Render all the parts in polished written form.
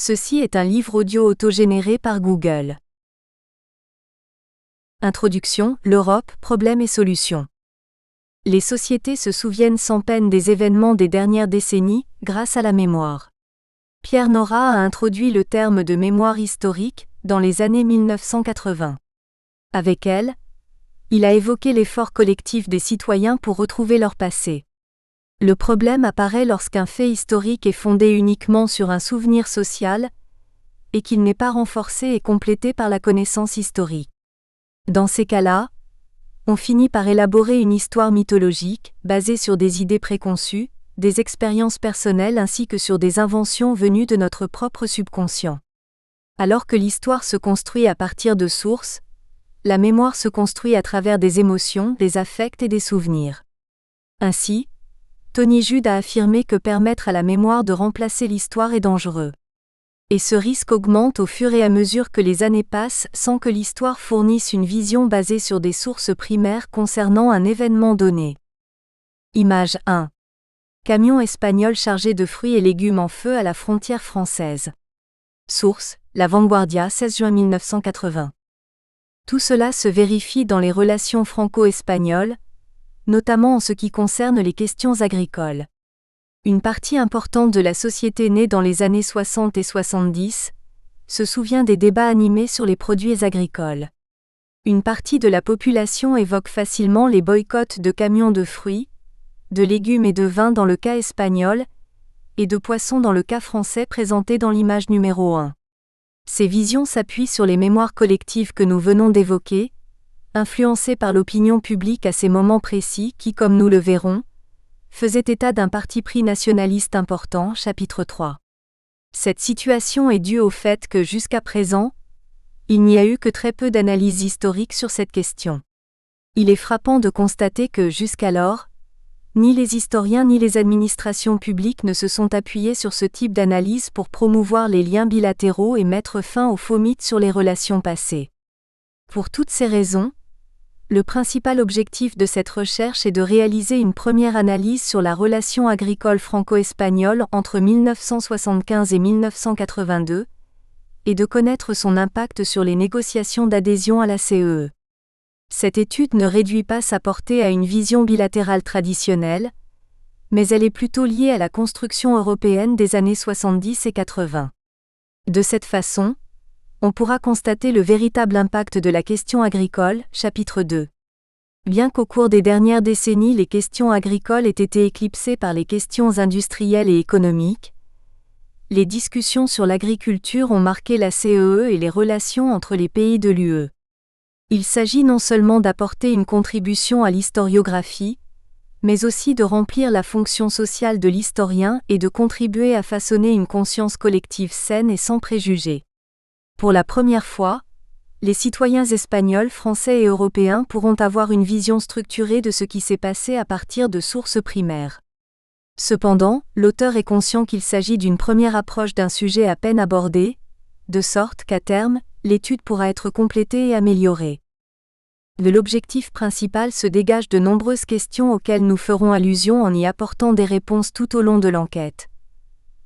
Ceci est un livre audio autogénéré par Google. Introduction, l'Europe, problèmes et solutions. Les sociétés se souviennent sans peine des événements des dernières décennies, grâce à la mémoire. Pierre Nora a introduit le terme de mémoire historique, dans les années 1980. Avec elle, il a évoqué l'effort collectif des citoyens pour retrouver leur passé. Le problème apparaît lorsqu'un fait historique est fondé uniquement sur un souvenir social, et qu'il n'est pas renforcé et complété par la connaissance historique. Dans ces cas-là, on finit par élaborer une histoire mythologique, basée sur des idées préconçues, des expériences personnelles ainsi que sur des inventions venues de notre propre subconscient. Alors que l'histoire se construit à partir de sources, la mémoire se construit à travers des émotions, des affects et des souvenirs. Ainsi, Tony Judt a affirmé que permettre à la mémoire de remplacer l'histoire est dangereux. Et ce risque augmente au fur et à mesure que les années passent sans que l'histoire fournisse une vision basée sur des sources primaires concernant un événement donné. Image 1. Camion espagnol chargé de fruits et légumes en feu à la frontière française. Source, La Vanguardia, 16 juin 1980. Tout cela se vérifie dans les relations franco-espagnoles, notamment en ce qui concerne les questions agricoles. Une partie importante de la société née dans les années 60 et 70 se souvient des débats animés sur les produits agricoles. Une partie de la population évoque facilement les boycotts de camions de fruits, de légumes et de vin dans le cas espagnol, et de poissons dans le cas français présenté dans l'image numéro 1. Ces visions s'appuient sur les mémoires collectives que nous venons d'évoquer, influencées par l'opinion publique à ces moments précis qui, comme nous le verrons, faisait état d'un parti pris nationaliste important, chapitre 3. Cette situation est due au fait que jusqu'à présent, il n'y a eu que très peu d'analyses historiques sur cette question. Il est frappant de constater que jusqu'alors, ni les historiens ni les administrations publiques ne se sont appuyés sur ce type d'analyse pour promouvoir les liens bilatéraux et mettre fin aux faux mythes sur les relations passées. Pour toutes ces raisons, le principal objectif de cette recherche est de réaliser une première analyse sur la relation agricole franco-espagnole entre 1975 et 1982, et de connaître son impact sur les négociations d'adhésion à la CEE. Cette étude ne réduit pas sa portée à une vision bilatérale traditionnelle, mais elle est plutôt liée à la construction européenne des années 70 et 80. De cette façon, on pourra constater le véritable impact de la question agricole, chapitre 2. Bien qu'au cours des dernières décennies les questions agricoles aient été éclipsées par les questions industrielles et économiques, les discussions sur l'agriculture ont marqué la CEE et les relations entre les pays de l'UE. Il s'agit non seulement d'apporter une contribution à l'historiographie, mais aussi de remplir la fonction sociale de l'historien et de contribuer à façonner une conscience collective saine et sans préjugés. Pour la première fois, les citoyens espagnols, français et européens pourront avoir une vision structurée de ce qui s'est passé à partir de sources primaires. Cependant, l'auteur est conscient qu'il s'agit d'une première approche d'un sujet à peine abordé, de sorte qu'à terme, l'étude pourra être complétée et améliorée. De l'objectif principal se dégagent de nombreuses questions auxquelles nous ferons allusion en y apportant des réponses tout au long de l'enquête.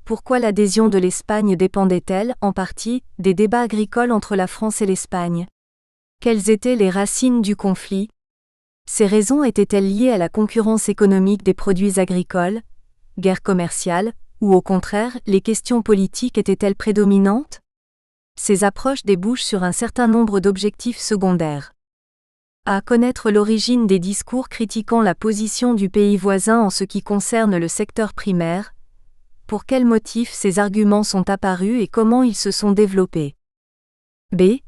Pourquoi l'adhésion de l'Espagne dépendait-elle, en partie, des débats agricoles entre la France et l'Espagne? Quelles étaient les racines du conflit? Ces raisons étaient-elles liées à la concurrence économique des produits agricoles, guerre commerciale, ou au contraire, les questions politiques étaient-elles prédominantes? Ces approches débouchent sur un certain nombre d'objectifs secondaires. À connaître l'origine des discours critiquant la position du pays voisin en ce qui concerne le secteur primaire, pour quels motifs ces arguments sont apparus et comment ils se sont développés. B.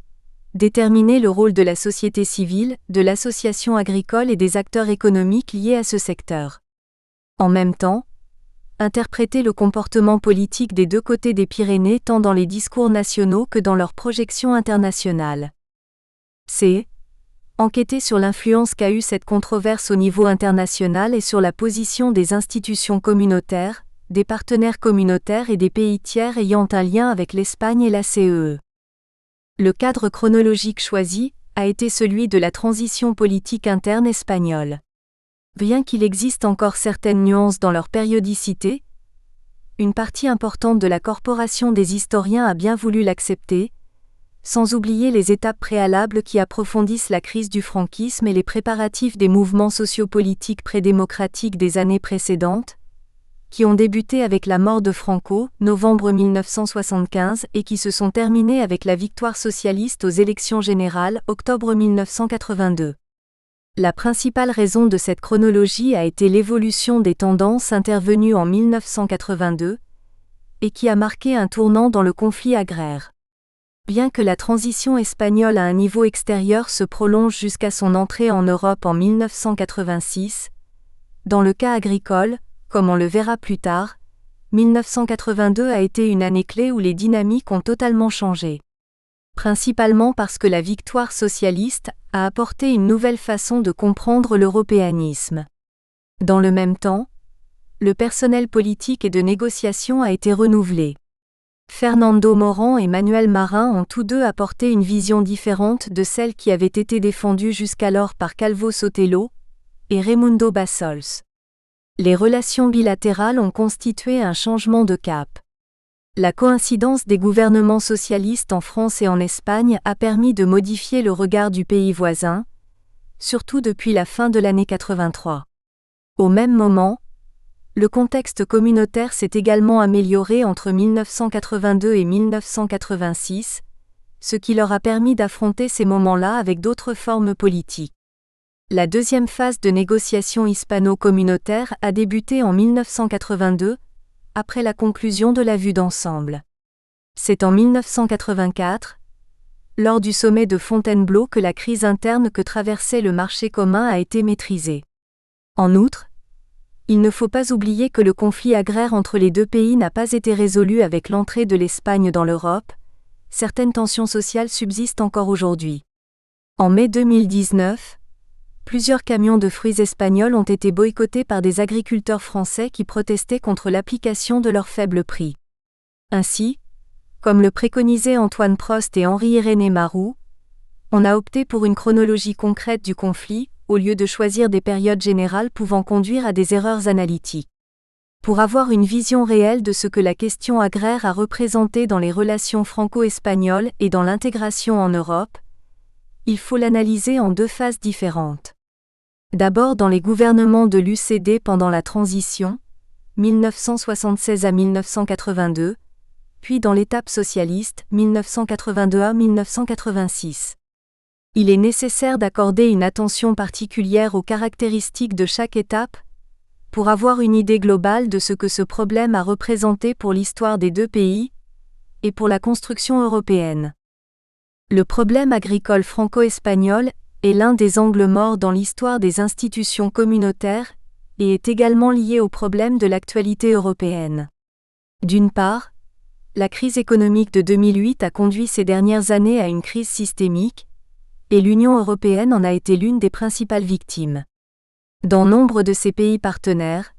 Déterminer le rôle de la société civile, de l'association agricole et des acteurs économiques liés à ce secteur. En même temps, interpréter le comportement politique des deux côtés des Pyrénées tant dans les discours nationaux que dans leurs projections internationales. C. Enquêter sur l'influence qu'a eue cette controverse au niveau international et sur la position des institutions communautaires, des partenaires communautaires et des pays tiers ayant un lien avec l'Espagne et la CEE. Le cadre chronologique choisi a été celui de la transition politique interne espagnole. Bien qu'il existe encore certaines nuances dans leur périodicité, une partie importante de la corporation des historiens a bien voulu l'accepter, sans oublier les étapes préalables qui approfondissent la crise du franquisme et les préparatifs des mouvements sociopolitiques prédémocratiques des années précédentes, qui ont débuté avec la mort de Franco, novembre 1975, et qui se sont terminés avec la victoire socialiste aux élections générales, octobre 1982. La principale raison de cette chronologie a été l'évolution des tendances intervenues en 1982, et qui a marqué un tournant dans le conflit agraire. Bien que la transition espagnole à un niveau extérieur se prolonge jusqu'à son entrée en Europe en 1986, dans le cas agricole, comme on le verra plus tard, 1982 a été une année clé où les dynamiques ont totalement changé. Principalement parce que la victoire socialiste a apporté une nouvelle façon de comprendre l'européanisme. Dans le même temps, le personnel politique et de négociation a été renouvelé. Fernando Morán et Manuel Marín ont tous deux apporté une vision différente de celle qui avait été défendue jusqu'alors par Calvo Sotelo et Raimundo Bassols. Les relations bilatérales ont constitué un changement de cap. La coïncidence des gouvernements socialistes en France et en Espagne a permis de modifier le regard du pays voisin, surtout depuis la fin de l'année 83. Au même moment, le contexte communautaire s'est également amélioré entre 1982 et 1986, ce qui leur a permis d'affronter ces moments-là avec d'autres formes politiques. La deuxième phase de négociation hispano-communautaire a débuté en 1982, après la conclusion de la vue d'ensemble. C'est en 1984, lors du sommet de Fontainebleau, que la crise interne que traversait le marché commun a été maîtrisée. En outre, il ne faut pas oublier que le conflit agraire entre les deux pays n'a pas été résolu avec l'entrée de l'Espagne dans l'Europe. Certaines tensions sociales subsistent encore aujourd'hui. En mai 2019, plusieurs camions de fruits espagnols ont été boycottés par des agriculteurs français qui protestaient contre l'application de leurs faibles prix. Ainsi, comme le préconisaient Antoine Prost et Henri-Irénée Maroux, on a opté pour une chronologie concrète du conflit, au lieu de choisir des périodes générales pouvant conduire à des erreurs analytiques. Pour avoir une vision réelle de ce que la question agraire a représenté dans les relations franco-espagnoles et dans l'intégration en Europe, il faut l'analyser en deux phases différentes. D'abord dans les gouvernements de l'UCD pendant la transition, 1976 à 1982, puis dans l'étape socialiste, 1982 à 1986. Il est nécessaire d'accorder une attention particulière aux caractéristiques de chaque étape, pour avoir une idée globale de ce que ce problème a représenté pour l'histoire des deux pays, et pour la construction européenne. Le problème agricole franco-espagnol est l'un des angles morts dans l'histoire des institutions communautaires, et est également lié au problème de l'actualité européenne. D'une part, la crise économique de 2008 a conduit ces dernières années à une crise systémique, et l'Union européenne en a été l'une des principales victimes. Dans nombre de ses pays partenaires,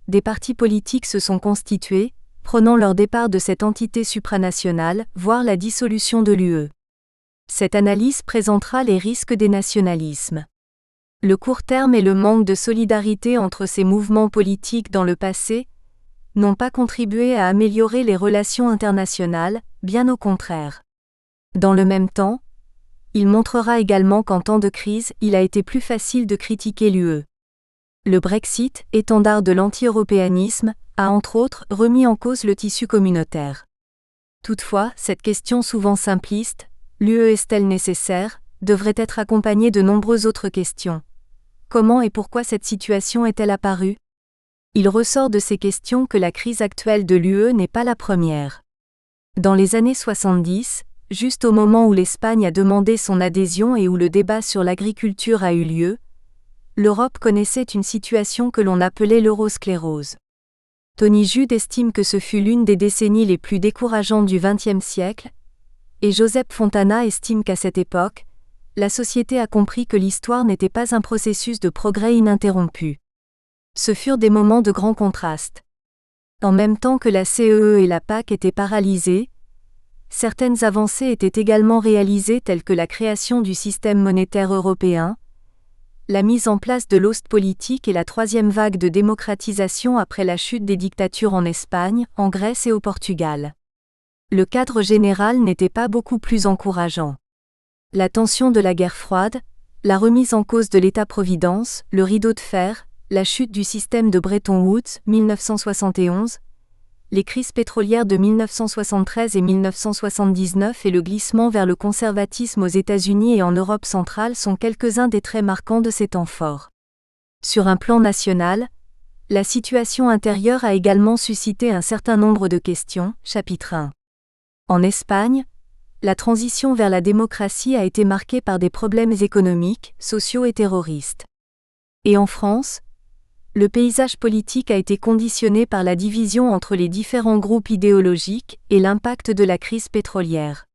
des partis politiques se sont constitués, prônant leur départ de cette entité supranationale, voire la dissolution de l'UE. Cette analyse présentera les risques des nationalismes. Le court terme et le manque de solidarité entre ces mouvements politiques dans le passé n'ont pas contribué à améliorer les relations internationales, bien au contraire. Dans le même temps, il montrera également qu'en temps de crise, il a été plus facile de critiquer l'UE. Le Brexit, étendard de l'anti-européanisme, a entre autres remis en cause le tissu communautaire. Toutefois, cette question souvent simpliste, l'UE est-elle nécessaire, devrait être accompagnée de nombreuses autres questions. Comment et pourquoi cette situation est-elle apparue ? Il ressort de ces questions que la crise actuelle de l'UE n'est pas la première. Dans les années 70, juste au moment où l'Espagne a demandé son adhésion et où le débat sur l'agriculture a eu lieu, l'Europe connaissait une situation que l'on appelait l'eurosclérose. Tony Judt estime que ce fut l'une des décennies les plus décourageantes du XXe siècle, et Joseph Fontana estime qu'à cette époque, la société a compris que l'histoire n'était pas un processus de progrès ininterrompu. Ce furent des moments de grand contraste. En même temps que la CEE et la PAC étaient paralysées, certaines avancées étaient également réalisées telles que la création du système monétaire européen, la mise en place de l'Ostpolitik et la troisième vague de démocratisation après la chute des dictatures en Espagne, en Grèce et au Portugal. Le cadre général n'était pas beaucoup plus encourageant. La tension de la guerre froide, la remise en cause de l'État-providence, le rideau de fer, la chute du système de Bretton Woods, 1971, les crises pétrolières de 1973 et 1979 et le glissement vers le conservatisme aux États-Unis et en Europe centrale sont quelques-uns des traits marquants de ces temps forts. Sur un plan national, la situation intérieure a également suscité un certain nombre de questions. Chapitre 1. En Espagne, la transition vers la démocratie a été marquée par des problèmes économiques, sociaux et terroristes. Et en France, le paysage politique a été conditionné par la division entre les différents groupes idéologiques et l'impact de la crise pétrolière.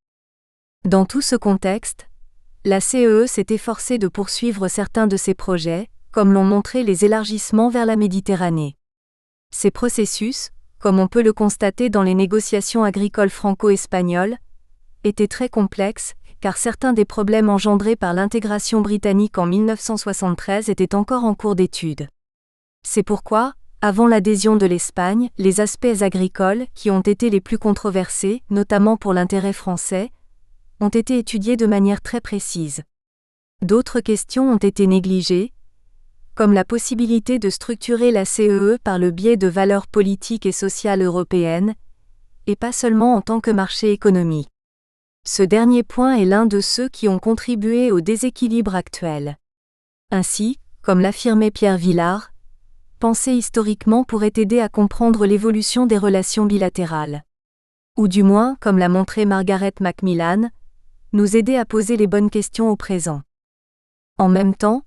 Dans tout ce contexte, la CEE s'est efforcée de poursuivre certains de ses projets, comme l'ont montré les élargissements vers la Méditerranée. Ces processus, comme on peut le constater dans les négociations agricoles franco-espagnoles, étaient très complexes, car certains des problèmes engendrés par l'intégration britannique en 1973 étaient encore en cours d'étude. C'est pourquoi, avant l'adhésion de l'Espagne, les aspects agricoles, qui ont été les plus controversés, notamment pour l'intérêt français, ont été étudiés de manière très précise. D'autres questions ont été négligées, comme la possibilité de structurer la CEE par le biais de valeurs politiques et sociales européennes, et pas seulement en tant que marché économique. Ce dernier point est l'un de ceux qui ont contribué au déséquilibre actuel. Ainsi, comme l'affirmait Pierre Vilar, penser historiquement pourrait aider à comprendre l'évolution des relations bilatérales. Ou du moins, comme l'a montré Margaret Macmillan, nous aider à poser les bonnes questions au présent. En même temps,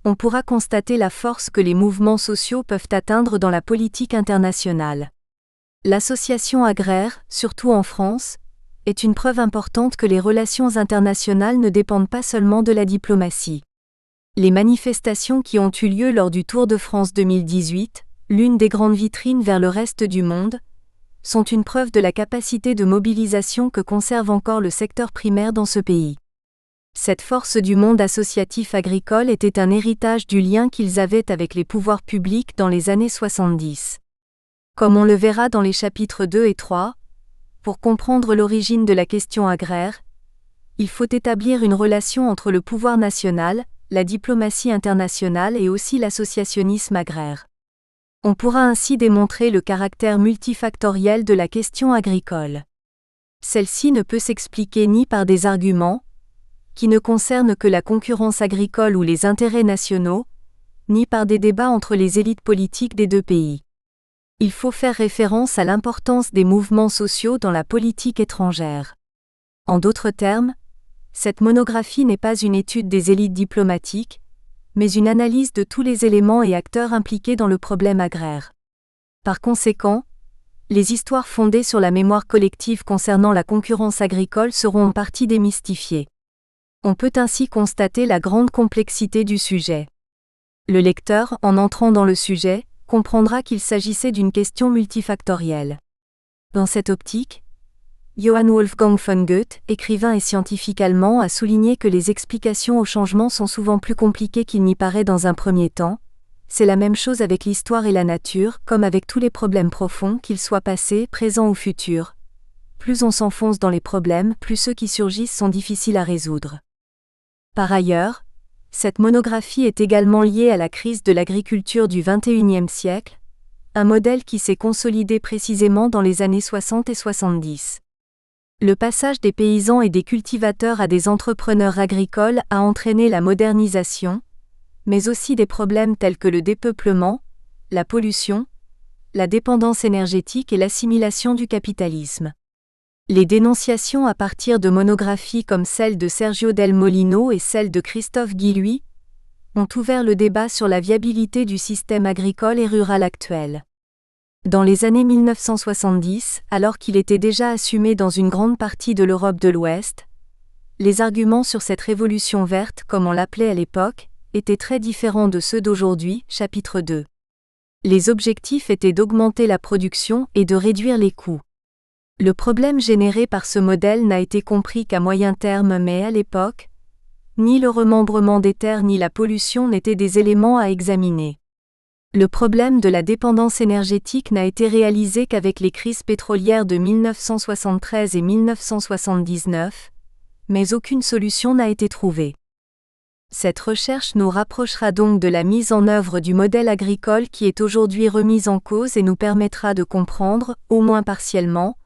on pourra constater la force que les mouvements sociaux peuvent atteindre dans la politique internationale. L'association agraire, surtout en France, est une preuve importante que les relations internationales ne dépendent pas seulement de la diplomatie. Les manifestations qui ont eu lieu lors du Tour de France 2018, l'une des grandes vitrines vers le reste du monde, sont une preuve de la capacité de mobilisation que conserve encore le secteur primaire dans ce pays. Cette force du monde associatif agricole était un héritage du lien qu'ils avaient avec les pouvoirs publics dans les années 70. Comme on le verra dans les chapitres 2 et 3, pour comprendre l'origine de la question agraire, il faut établir une relation entre le pouvoir national, la diplomatie internationale et aussi l'associationnisme agraire. On pourra ainsi démontrer le caractère multifactoriel de la question agricole. Celle-ci ne peut s'expliquer ni par des arguments, qui ne concernent que la concurrence agricole ou les intérêts nationaux, ni par des débats entre les élites politiques des deux pays. Il faut faire référence à l'importance des mouvements sociaux dans la politique étrangère. En d'autres termes, cette monographie n'est pas une étude des élites diplomatiques, mais une analyse de tous les éléments et acteurs impliqués dans le problème agraire. Par conséquent, les histoires fondées sur la mémoire collective concernant la concurrence agricole seront en partie démystifiées. On peut ainsi constater la grande complexité du sujet. Le lecteur, en entrant dans le sujet, comprendra qu'il s'agissait d'une question multifactorielle. Dans cette optique, Johann Wolfgang von Goethe, écrivain et scientifique allemand, a souligné que les explications au changement sont souvent plus compliquées qu'il n'y paraît dans un premier temps. C'est la même chose avec l'histoire et la nature, comme avec tous les problèmes profonds, qu'ils soient passés, présents ou futurs. Plus on s'enfonce dans les problèmes, plus ceux qui surgissent sont difficiles à résoudre. Par ailleurs, cette monographie est également liée à la crise de l'agriculture du XXIe siècle, un modèle qui s'est consolidé précisément dans les années 60 et 70. Le passage des paysans et des cultivateurs à des entrepreneurs agricoles a entraîné la modernisation, mais aussi des problèmes tels que le dépeuplement, la pollution, la dépendance énergétique et l'assimilation du capitalisme. Les dénonciations à partir de monographies comme celle de Sergio Del Molino et celle de Christophe Guilluy ont ouvert le débat sur la viabilité du système agricole et rural actuel. Dans les années 1970, alors qu'il était déjà assumé dans une grande partie de l'Europe de l'Ouest, les arguments sur cette révolution verte, comme on l'appelait à l'époque, étaient très différents de ceux d'aujourd'hui, chapitre 2. Les objectifs étaient d'augmenter la production et de réduire les coûts. Le problème généré par ce modèle n'a été compris qu'à moyen terme mais à l'époque, ni le remembrement des terres ni la pollution n'étaient des éléments à examiner. Le problème de la dépendance énergétique n'a été réalisé qu'avec les crises pétrolières de 1973 et 1979, mais aucune solution n'a été trouvée. Cette recherche nous rapprochera donc de la mise en œuvre du modèle agricole qui est aujourd'hui remis en cause et nous permettra de comprendre, au moins partiellement,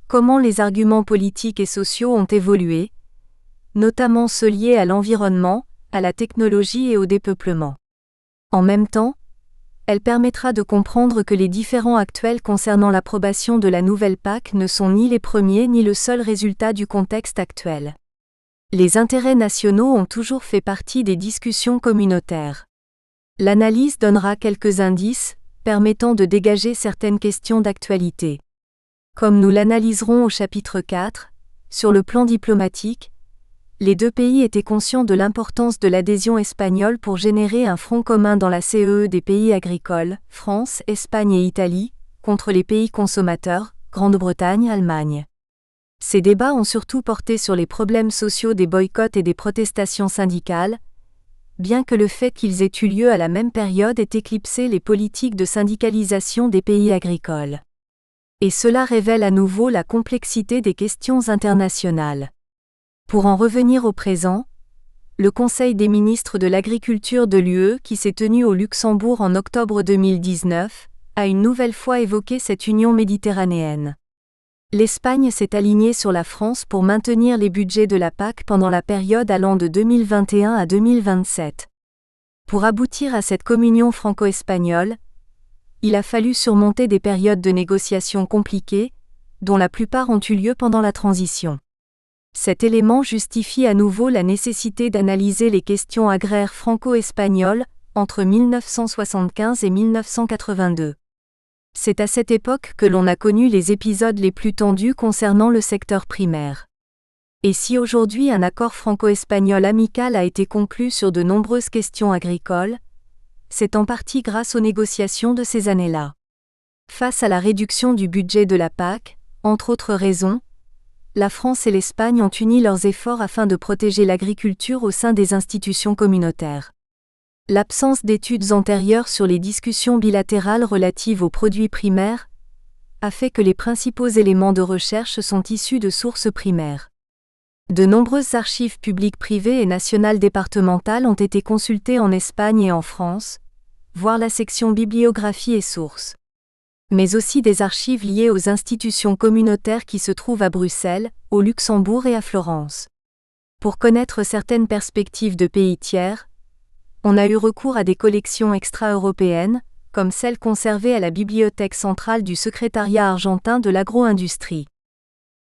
comment les arguments politiques et sociaux ont évolué, notamment ceux liés à l'environnement, à la technologie et au dépeuplement. En même temps, elle permettra de comprendre que les différends actuels concernant l'approbation de la nouvelle PAC ne sont ni les premiers ni le seul résultat du contexte actuel. Les intérêts nationaux ont toujours fait partie des discussions communautaires. L'analyse donnera quelques indices, permettant de dégager certaines questions d'actualité. Comme nous l'analyserons au chapitre 4, sur le plan diplomatique, les deux pays étaient conscients de l'importance de l'adhésion espagnole pour générer un front commun dans la CEE des pays agricoles, France, Espagne et Italie, contre les pays consommateurs, Grande-Bretagne, Allemagne. Ces débats ont surtout porté sur les problèmes sociaux des boycotts et des protestations syndicales, bien que le fait qu'ils aient eu lieu à la même période ait éclipsé les politiques de syndicalisation des pays agricoles. Et cela révèle à nouveau la complexité des questions internationales. Pour en revenir au présent, le Conseil des ministres de l'Agriculture de l'UE qui s'est tenu au Luxembourg en octobre 2019, a une nouvelle fois évoqué cette union méditerranéenne. L'Espagne s'est alignée sur la France pour maintenir les budgets de la PAC pendant la période allant de 2021 à 2027. Pour aboutir à cette communion franco-espagnole, il a fallu surmonter des périodes de négociations compliquées, dont la plupart ont eu lieu pendant la transition. Cet élément justifie à nouveau la nécessité d'analyser les questions agraires franco-espagnoles entre 1975 et 1982. C'est à cette époque que l'on a connu les épisodes les plus tendus concernant le secteur primaire. Et si aujourd'hui un accord franco-espagnol amical a été conclu sur de nombreuses questions agricoles, c'est en partie grâce aux négociations de ces années-là. Face à la réduction du budget de la PAC, entre autres raisons, la France et l'Espagne ont uni leurs efforts afin de protéger l'agriculture au sein des institutions communautaires. L'absence d'études antérieures sur les discussions bilatérales relatives aux produits primaires a fait que les principaux éléments de recherche sont issus de sources primaires. De nombreuses archives publiques privées et nationales départementales ont été consultées en Espagne et en France, voir la section bibliographie et sources. Mais aussi des archives liées aux institutions communautaires qui se trouvent à Bruxelles, au Luxembourg et à Florence. Pour connaître certaines perspectives de pays tiers, on a eu recours à des collections extra-européennes, comme celles conservées à la Bibliothèque centrale du secrétariat argentin de l'agro-industrie.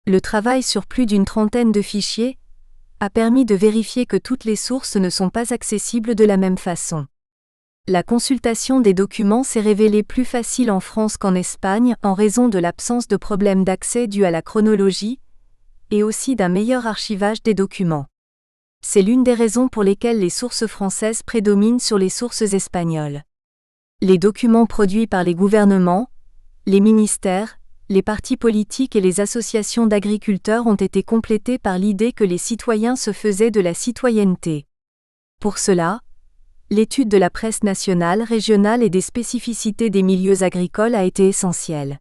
Le travail sur plus d'une trentaine de fichiers a permis de vérifier que toutes les sources ne sont pas accessibles de la même façon. La consultation des documents s'est révélée plus facile en France qu'en Espagne en raison de l'absence de problèmes d'accès dus à la chronologie et aussi d'un meilleur archivage des documents. C'est l'une des raisons pour lesquelles les sources françaises prédominent sur les sources espagnoles. Les documents produits par les gouvernements, les ministères, les partis politiques et les associations d'agriculteurs ont été complétés par l'idée que les citoyens se faisaient de la citoyenneté. Pour cela, l'étude de la presse nationale, régionale et des spécificités des milieux agricoles a été essentielle.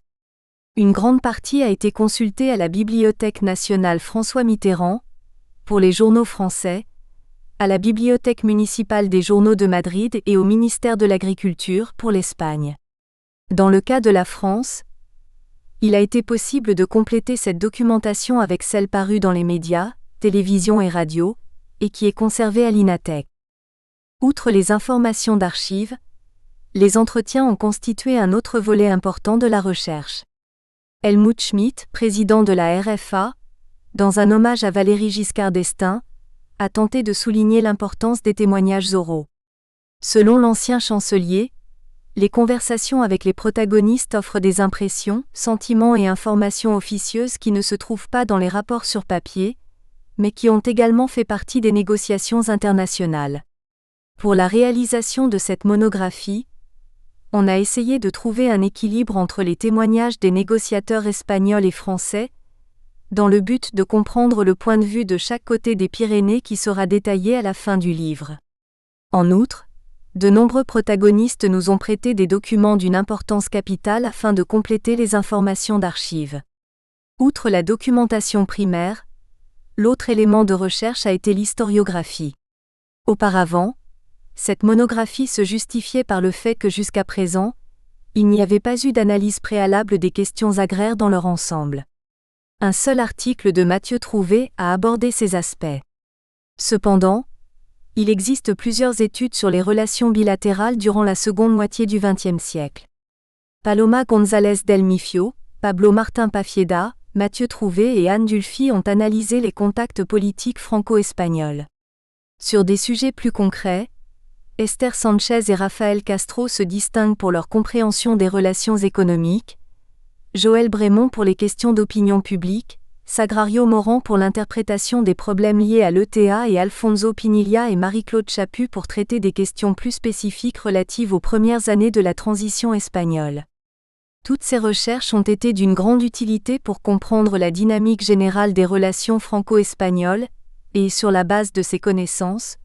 Une grande partie a été consultée à la Bibliothèque nationale François Mitterrand, pour les journaux français, à la Bibliothèque municipale des journaux de Madrid et au ministère de l'Agriculture pour l'Espagne. Dans le cas de la France, il a été possible de compléter cette documentation avec celle parue dans les médias, télévision et radio, et qui est conservée à l'INATEC. Outre les informations d'archives, les entretiens ont constitué un autre volet important de la recherche. Helmut Schmidt, président de la RFA, dans un hommage à Valéry Giscard d'Estaing, a tenté de souligner l'importance des témoignages oraux. Selon l'ancien chancelier, les conversations avec les protagonistes offrent des impressions, sentiments et informations officieuses qui ne se trouvent pas dans les rapports sur papier, mais qui ont également fait partie des négociations internationales. Pour la réalisation de cette monographie, on a essayé de trouver un équilibre entre les témoignages des négociateurs espagnols et français, dans le but de comprendre le point de vue de chaque côté des Pyrénées qui sera détaillé à la fin du livre. En outre, de nombreux protagonistes nous ont prêté des documents d'une importance capitale afin de compléter les informations d'archives. Outre la documentation primaire, l'autre élément de recherche a été l'historiographie. Auparavant, cette monographie se justifiait par le fait que jusqu'à présent, il n'y avait pas eu d'analyse préalable des questions agraires dans leur ensemble. Un seul article de Mathieu Trouvé a abordé ces aspects. Cependant, il existe plusieurs études sur les relations bilatérales durant la seconde moitié du XXe siècle. Paloma González del Mifio, Pablo Martín Pafieda, Mathieu Trouvé et Anne Dulphy ont analysé les contacts politiques franco-espagnols. Sur des sujets plus concrets, Esther Sanchez et Rafael Castro se distinguent pour leur compréhension des relations économiques, Joël Brémond pour les questions d'opinion publique, Sagrario Morán pour l'interprétation des problèmes liés à l'ETA et Alfonso Pinilla et Marie-Claude Chaput pour traiter des questions plus spécifiques relatives aux premières années de la transition espagnole. Toutes ces recherches ont été d'une grande utilité pour comprendre la dynamique générale des relations franco-espagnoles, et, sur la base de ces connaissances,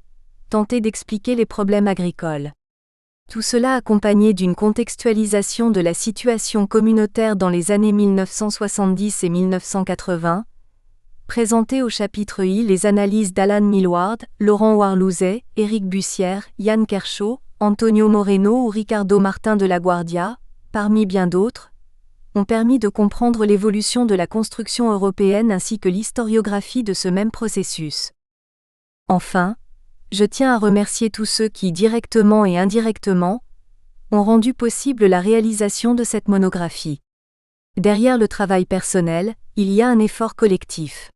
tenter d'expliquer les problèmes agricoles. Tout cela accompagné d'une contextualisation de la situation communautaire dans les années 1970 et 1980, présentées au chapitre I les analyses d'Alan Millward, Laurent Warlouzet, Éric Bussière, Yann Kershaw, Antonio Moreno ou Ricardo Martín de la Guardia, parmi bien d'autres, ont permis de comprendre l'évolution de la construction européenne ainsi que l'historiographie de ce même processus. Enfin, je tiens à remercier tous ceux qui, directement et indirectement, ont rendu possible la réalisation de cette monographie. Derrière le travail personnel, il y a un effort collectif.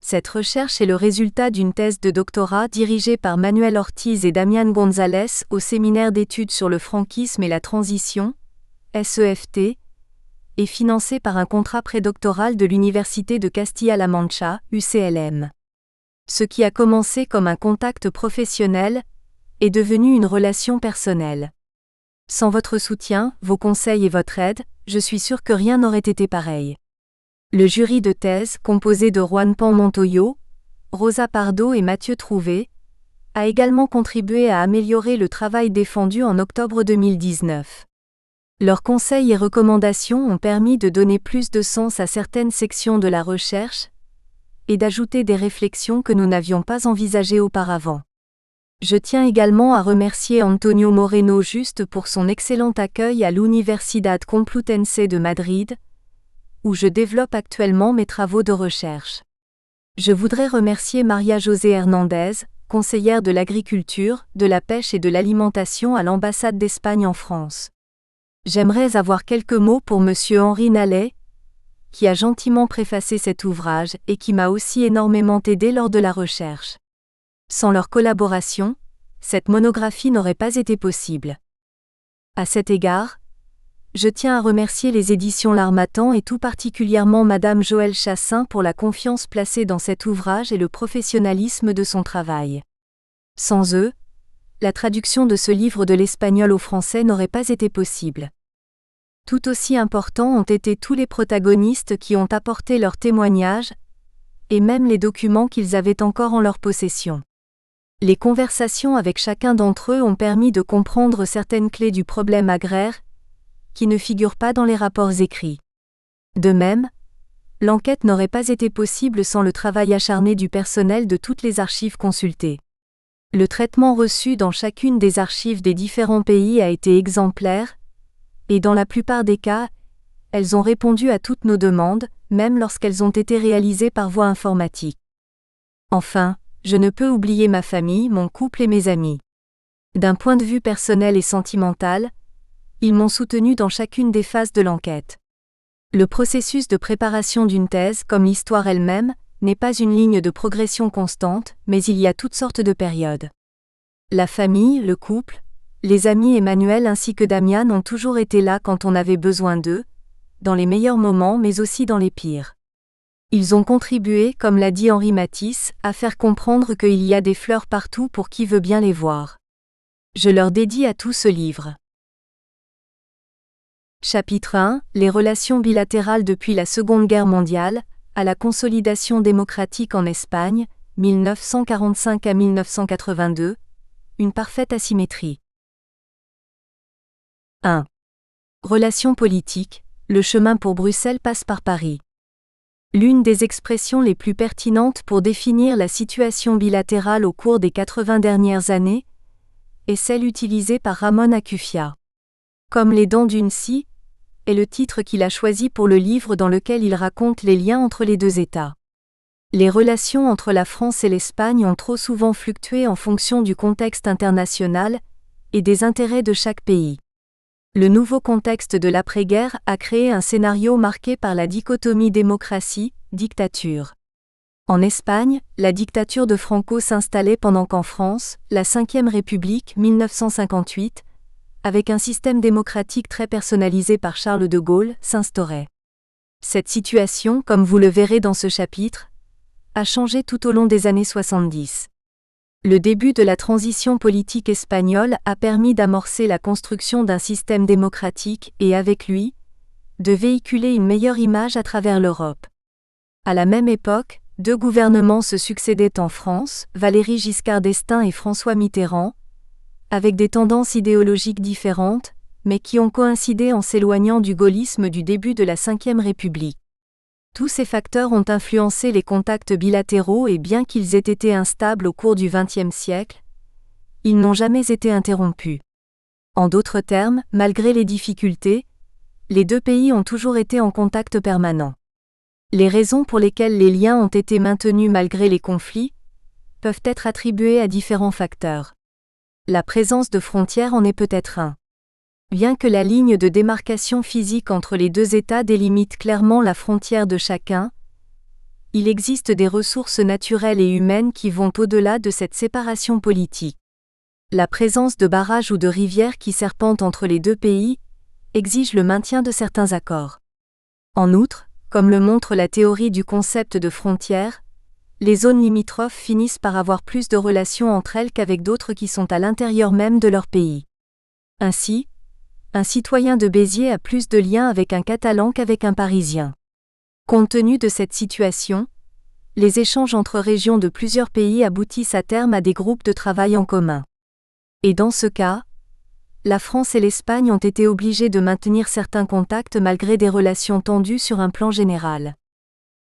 Cette recherche est le résultat d'une thèse de doctorat dirigée par Manuel Ortiz et Damián González au séminaire d'études sur le franquisme et la transition, SEFT, et financée par un contrat prédoctoral de l'Université de Castilla-La Mancha, UCLM. Ce qui a commencé comme un contact professionnel est devenu une relation personnelle. Sans votre soutien, vos conseils et votre aide, je suis sûr que rien n'aurait été pareil. Le jury de thèse, composé de Juan Pan Montoyo, Rosa Pardo et Mathieu Trouvé, a également contribué à améliorer le travail défendu en octobre 2019. Leurs conseils et recommandations ont permis de donner plus de sens à certaines sections de la recherche, et d'ajouter des réflexions que nous n'avions pas envisagées auparavant. Je tiens également à remercier Antonio Moreno Juste pour son excellent accueil à l'Universidad Complutense de Madrid, où je développe actuellement mes travaux de recherche. Je voudrais remercier Maria José Hernández, conseillère de l'agriculture, de la pêche et de l'alimentation à l'ambassade d'Espagne en France. J'aimerais avoir quelques mots pour Monsieur Henri Nallet, qui a gentiment préfacé cet ouvrage et qui m'a aussi énormément aidé lors de la recherche. Sans leur collaboration, cette monographie n'aurait pas été possible. À cet égard, je tiens à remercier les éditions L'Harmattan et tout particulièrement Madame Joëlle Chassin pour la confiance placée dans cet ouvrage et le professionnalisme de son travail. Sans eux, la traduction de ce livre de l'espagnol au français n'aurait pas été possible. Tout aussi importants ont été tous les protagonistes qui ont apporté leurs témoignages, et même les documents qu'ils avaient encore en leur possession. Les conversations avec chacun d'entre eux ont permis de comprendre certaines clés du problème agraire, qui ne figurent pas dans les rapports écrits. De même, l'enquête n'aurait pas été possible sans le travail acharné du personnel de toutes les archives consultées. Le traitement reçu dans chacune des archives des différents pays a été exemplaire, et dans la plupart des cas, elles ont répondu à toutes nos demandes, même lorsqu'elles ont été réalisées par voie informatique. Enfin, je ne peux oublier ma famille, mon couple et mes amis. D'un point de vue personnel et sentimental, ils m'ont soutenu dans chacune des phases de l'enquête. Le processus de préparation d'une thèse, comme l'histoire elle-même, n'est pas une ligne de progression constante, mais il y a toutes sortes de périodes. La famille, le couple, les amis Emmanuel ainsi que Damián ont toujours été là quand on avait besoin d'eux, dans les meilleurs moments mais aussi dans les pires. Ils ont contribué, comme l'a dit Henri Matisse, à faire comprendre qu'il y a des fleurs partout pour qui veut bien les voir. Je leur dédie à tous ce livre. Chapitre 1 : Les relations bilatérales depuis la Seconde Guerre mondiale, à la consolidation démocratique en Espagne, 1945 à 1982, une parfaite asymétrie. 1. Relations politiques, le chemin pour Bruxelles passe par Paris. L'une des expressions les plus pertinentes pour définir la situation bilatérale au cours des 80 dernières années est celle utilisée par Ramon Acufia. Comme les dents d'une scie, est le titre qu'il a choisi pour le livre dans lequel il raconte les liens entre les deux États. Les relations entre la France et l'Espagne ont trop souvent fluctué en fonction du contexte international et des intérêts de chaque pays. Le nouveau contexte de l'après-guerre a créé un scénario marqué par la dichotomie démocratie-dictature. En Espagne, la dictature de Franco s'installait pendant qu'en France, la Ve République 1958, avec un système démocratique très personnalisé par Charles de Gaulle, s'instaurait. Cette situation, comme vous le verrez dans ce chapitre, a changé tout au long des années 70. Le début de la transition politique espagnole a permis d'amorcer la construction d'un système démocratique et, avec lui, de véhiculer une meilleure image à travers l'Europe. À la même époque, deux gouvernements se succédaient en France, Valéry Giscard d'Estaing et François Mitterrand, avec des tendances idéologiques différentes, mais qui ont coïncidé en s'éloignant du gaullisme du début de la Ve République. Tous ces facteurs ont influencé les contacts bilatéraux et bien qu'ils aient été instables au cours du XXe siècle, ils n'ont jamais été interrompus. En d'autres termes, malgré les difficultés, les deux pays ont toujours été en contact permanent. Les raisons pour lesquelles les liens ont été maintenus malgré les conflits peuvent être attribuées à différents facteurs. La présence de frontières en est peut-être un. Bien que la ligne de démarcation physique entre les deux États délimite clairement la frontière de chacun, il existe des ressources naturelles et humaines qui vont au-delà de cette séparation politique. La présence de barrages ou de rivières qui serpentent entre les deux pays exige le maintien de certains accords. En outre, comme le montre la théorie du concept de frontière, les zones limitrophes finissent par avoir plus de relations entre elles qu'avec d'autres qui sont à l'intérieur même de leur pays. Ainsi, un citoyen de Béziers a plus de liens avec un Catalan qu'avec un Parisien. Compte tenu de cette situation, les échanges entre régions de plusieurs pays aboutissent à terme à des groupes de travail en commun. Et dans ce cas, la France et l'Espagne ont été obligées de maintenir certains contacts malgré des relations tendues sur un plan général.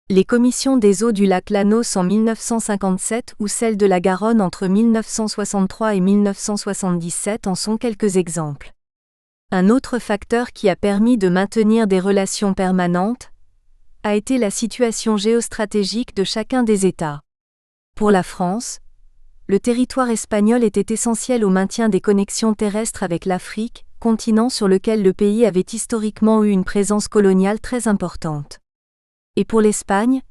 Les commissions des eaux du lac Lanos en 1957 ou celles de la Garonne entre 1963 et 1977 en sont quelques exemples. Un autre facteur qui a permis de maintenir des relations permanentes a été la situation géostratégique de chacun des États. Pour la France, le territoire espagnol était essentiel au maintien des connexions terrestres avec l'Afrique, continent sur lequel le pays avait historiquement eu une présence coloniale très importante. Et pour l'Espagne,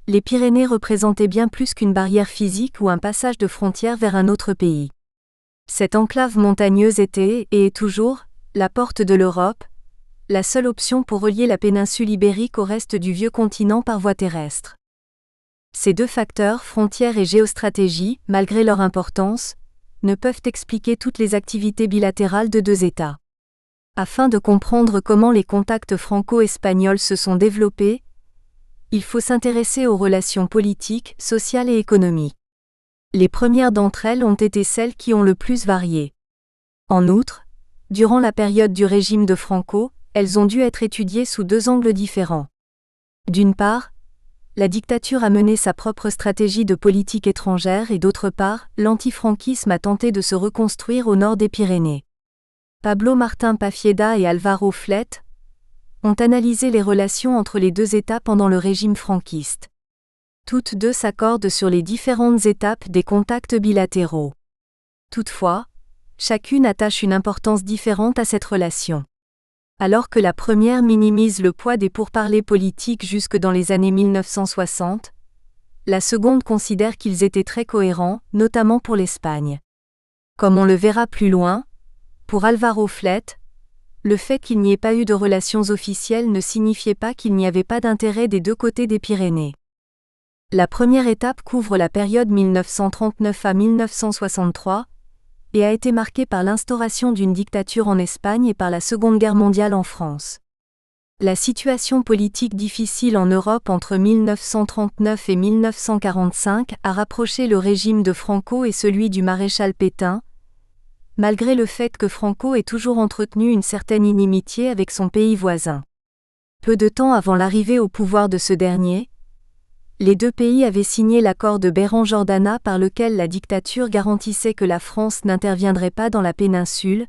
les Pyrénées représentaient bien plus qu'une barrière physique ou un passage de frontière vers un autre pays. Cette enclave montagneuse était, et est toujours, la porte de l'Europe, la seule option pour relier la péninsule ibérique au reste du vieux continent par voie terrestre. Ces deux facteurs, frontières et géostratégie, malgré leur importance, ne peuvent expliquer toutes les activités bilatérales de deux États. Afin de comprendre comment les contacts franco-espagnols se sont développés, il faut s'intéresser aux relations politiques, sociales et économiques. Les premières d'entre elles ont été celles qui ont le plus varié. En outre, durant la période du régime de Franco, elles ont dû être étudiées sous deux angles différents. D'une part, la dictature a mené sa propre stratégie de politique étrangère et d'autre part, l'antifranquisme a tenté de se reconstruire au nord des Pyrénées. Pablo Martín Pafieda et Álvaro Flet ont analysé les relations entre les deux États pendant le régime franquiste. Toutes deux s'accordent sur les différentes étapes des contacts bilatéraux. Toutefois, chacune attache une importance différente à cette relation. Alors que la première minimise le poids des pourparlers politiques jusque dans les années 1960, la seconde considère qu'ils étaient très cohérents, notamment pour l'Espagne. Comme on le verra plus loin, pour Álvaro Flet, le fait qu'il n'y ait pas eu de relations officielles ne signifiait pas qu'il n'y avait pas d'intérêt des deux côtés des Pyrénées. La première étape couvre la période 1939 à 1963, et a été marquée par l'instauration d'une dictature en Espagne et par la Seconde Guerre mondiale en France. La situation politique difficile en Europe entre 1939 et 1945 a rapproché le régime de Franco et celui du maréchal Pétain, malgré le fait que Franco ait toujours entretenu une certaine inimitié avec son pays voisin. Peu de temps avant l'arrivée au pouvoir de ce dernier, les deux pays avaient signé l'accord de Béran-Jordana par lequel la dictature garantissait que la France n'interviendrait pas dans la péninsule,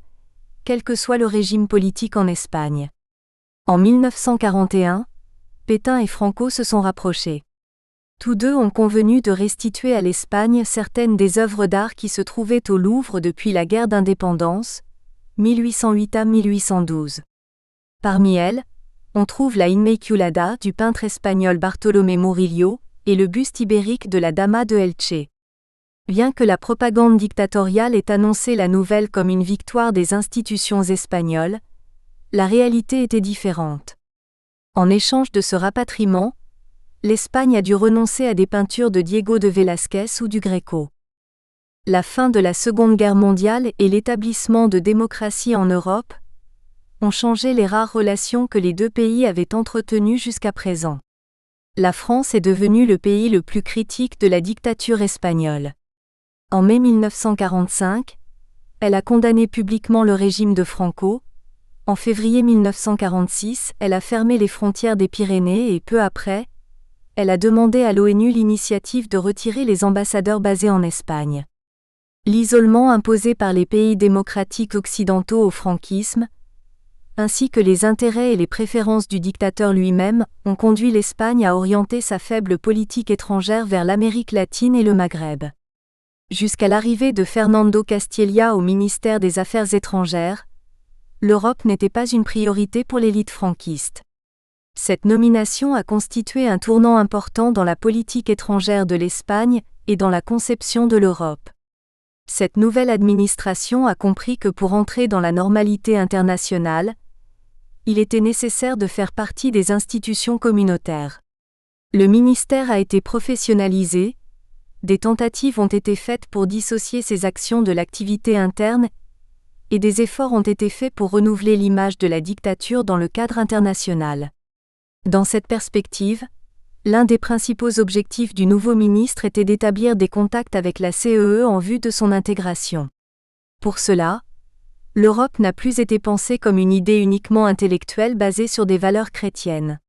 quel que soit le régime politique en Espagne. En 1941, Pétain et Franco se sont rapprochés. Tous deux ont convenu de restituer à l'Espagne certaines des œuvres d'art qui se trouvaient au Louvre depuis la guerre d'indépendance, 1808 à 1812. Parmi elles, on trouve la Inmaculada du peintre espagnol Bartolomé Murillo et le buste ibérique de la Dama de Elche. Bien que la propagande dictatoriale ait annoncé la nouvelle comme une victoire des institutions espagnoles, la réalité était différente. En échange de ce rapatriement, l'Espagne a dû renoncer à des peintures de Diego de Velázquez ou du Greco. La fin de la Seconde Guerre mondiale et l'établissement de démocratie en Europe ont changé les rares relations que les deux pays avaient entretenues jusqu'à présent. La France est devenue le pays le plus critique de la dictature espagnole. En mai 1945, elle a condamné publiquement le régime de Franco. En février 1946, elle a fermé les frontières des Pyrénées et peu après, elle a demandé à l'ONU l'initiative de retirer les ambassadeurs basés en Espagne. L'isolement imposé par les pays démocratiques occidentaux au franquisme, ainsi que les intérêts et les préférences du dictateur lui-même, ont conduit l'Espagne à orienter sa faible politique étrangère vers l'Amérique latine et le Maghreb. Jusqu'à l'arrivée de Fernando Castilla au ministère des Affaires étrangères, l'Europe n'était pas une priorité pour l'élite franquiste. Cette nomination a constitué un tournant important dans la politique étrangère de l'Espagne et dans la conception de l'Europe. Cette nouvelle administration a compris que pour entrer dans la normalité internationale, il était nécessaire de faire partie des institutions communautaires. Le ministère a été professionnalisé, des tentatives ont été faites pour dissocier ses actions de l'activité interne, et des efforts ont été faits pour renouveler l'image de la dictature dans le cadre international. Dans cette perspective, l'un des principaux objectifs du nouveau ministre était d'établir des contacts avec la CEE en vue de son intégration. Pour cela, l'Europe n'a plus été pensée comme une idée uniquement intellectuelle basée sur des valeurs chrétiennes.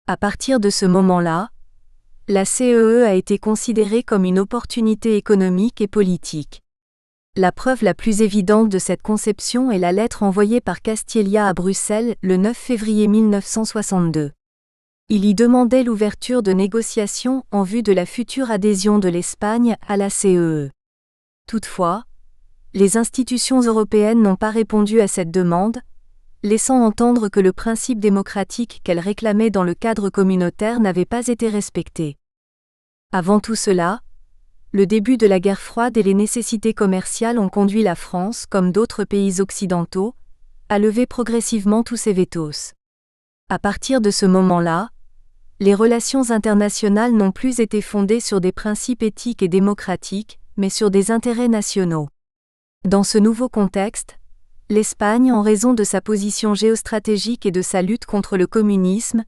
À partir de ce moment-là, la CEE a été considérée comme une opportunité économique et politique. La preuve la plus évidente de cette conception est la lettre envoyée par Castilla à Bruxelles le 9 février 1962. Il y demandait l'ouverture de négociations en vue de la future adhésion de l'Espagne à la CEE. Toutefois, les institutions européennes n'ont pas répondu à cette demande, laissant entendre que le principe démocratique qu'elles réclamaient dans le cadre communautaire n'avait pas été respecté. Avant tout cela, le début de la guerre froide et les nécessités commerciales ont conduit la France, comme d'autres pays occidentaux, à lever progressivement tous ses vétos. À partir de ce moment-là, les relations internationales n'ont plus été fondées sur des principes éthiques et démocratiques, mais sur des intérêts nationaux. Dans ce nouveau contexte, l'Espagne, en raison de sa position géostratégique et de sa lutte contre le communisme,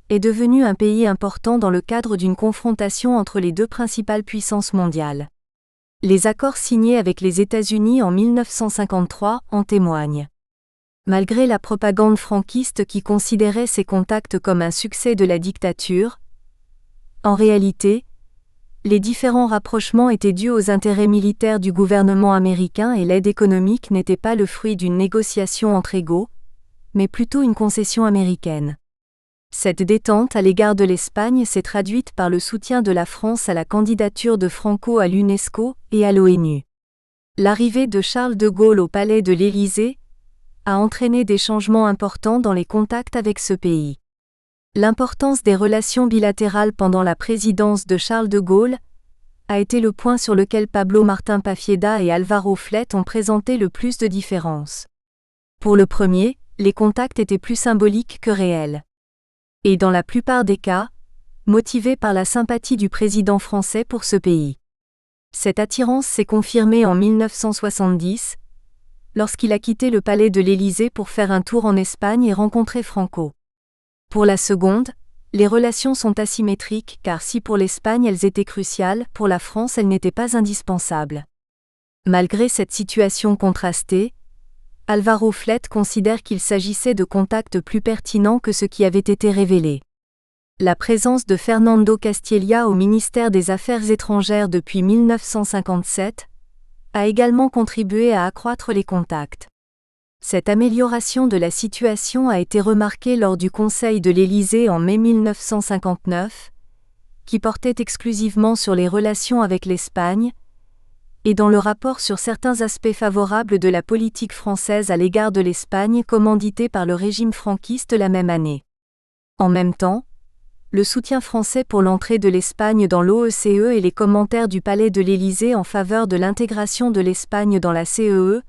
est devenue un pays important dans le cadre d'une confrontation entre les deux principales puissances mondiales. Les accords signés avec les États-Unis en 1953 en témoignent. Malgré la propagande franquiste qui considérait ces contacts comme un succès de la dictature, en réalité, les différents rapprochements étaient dus aux intérêts militaires du gouvernement américain et l'aide économique n'était pas le fruit d'une négociation entre égaux, mais plutôt une concession américaine. Cette détente à l'égard de l'Espagne s'est traduite par le soutien de la France à la candidature de Franco à l'UNESCO et à l'ONU. L'arrivée de Charles de Gaulle au palais de l'Élysée a entraîné des changements importants dans les contacts avec ce pays. L'importance des relations bilatérales pendant la présidence de Charles de Gaulle a été le point sur lequel Pablo Martín Pafieda et Álvaro Flete ont présenté le plus de différences. Pour le premier, les contacts étaient plus symboliques que réels. Et dans la plupart des cas, motivés par la sympathie du président français pour ce pays. Cette attirance s'est confirmée en 1970, lorsqu'il a quitté le palais de l'Élysée pour faire un tour en Espagne et rencontrer Franco. Pour la seconde, les relations sont asymétriques car si pour l'Espagne elles étaient cruciales, pour la France elles n'étaient pas indispensables. Malgré cette situation contrastée, Álvaro Flet considère qu'il s'agissait de contacts plus pertinents que ce qui avait été révélé. La présence de Fernando Castilla au ministère des Affaires étrangères depuis 1957 a également contribué à accroître les contacts. Cette amélioration de la situation a été remarquée lors du Conseil de l'Élysée en mai 1959, qui portait exclusivement sur les relations avec l'Espagne, et dans le rapport sur certains aspects favorables de la politique française à l'égard de l'Espagne commandité par le régime franquiste la même année. En même temps, le soutien français pour l'entrée de l'Espagne dans l'OECE et les commentaires du Palais de l'Élysée en faveur de l'intégration de l'Espagne dans la CEE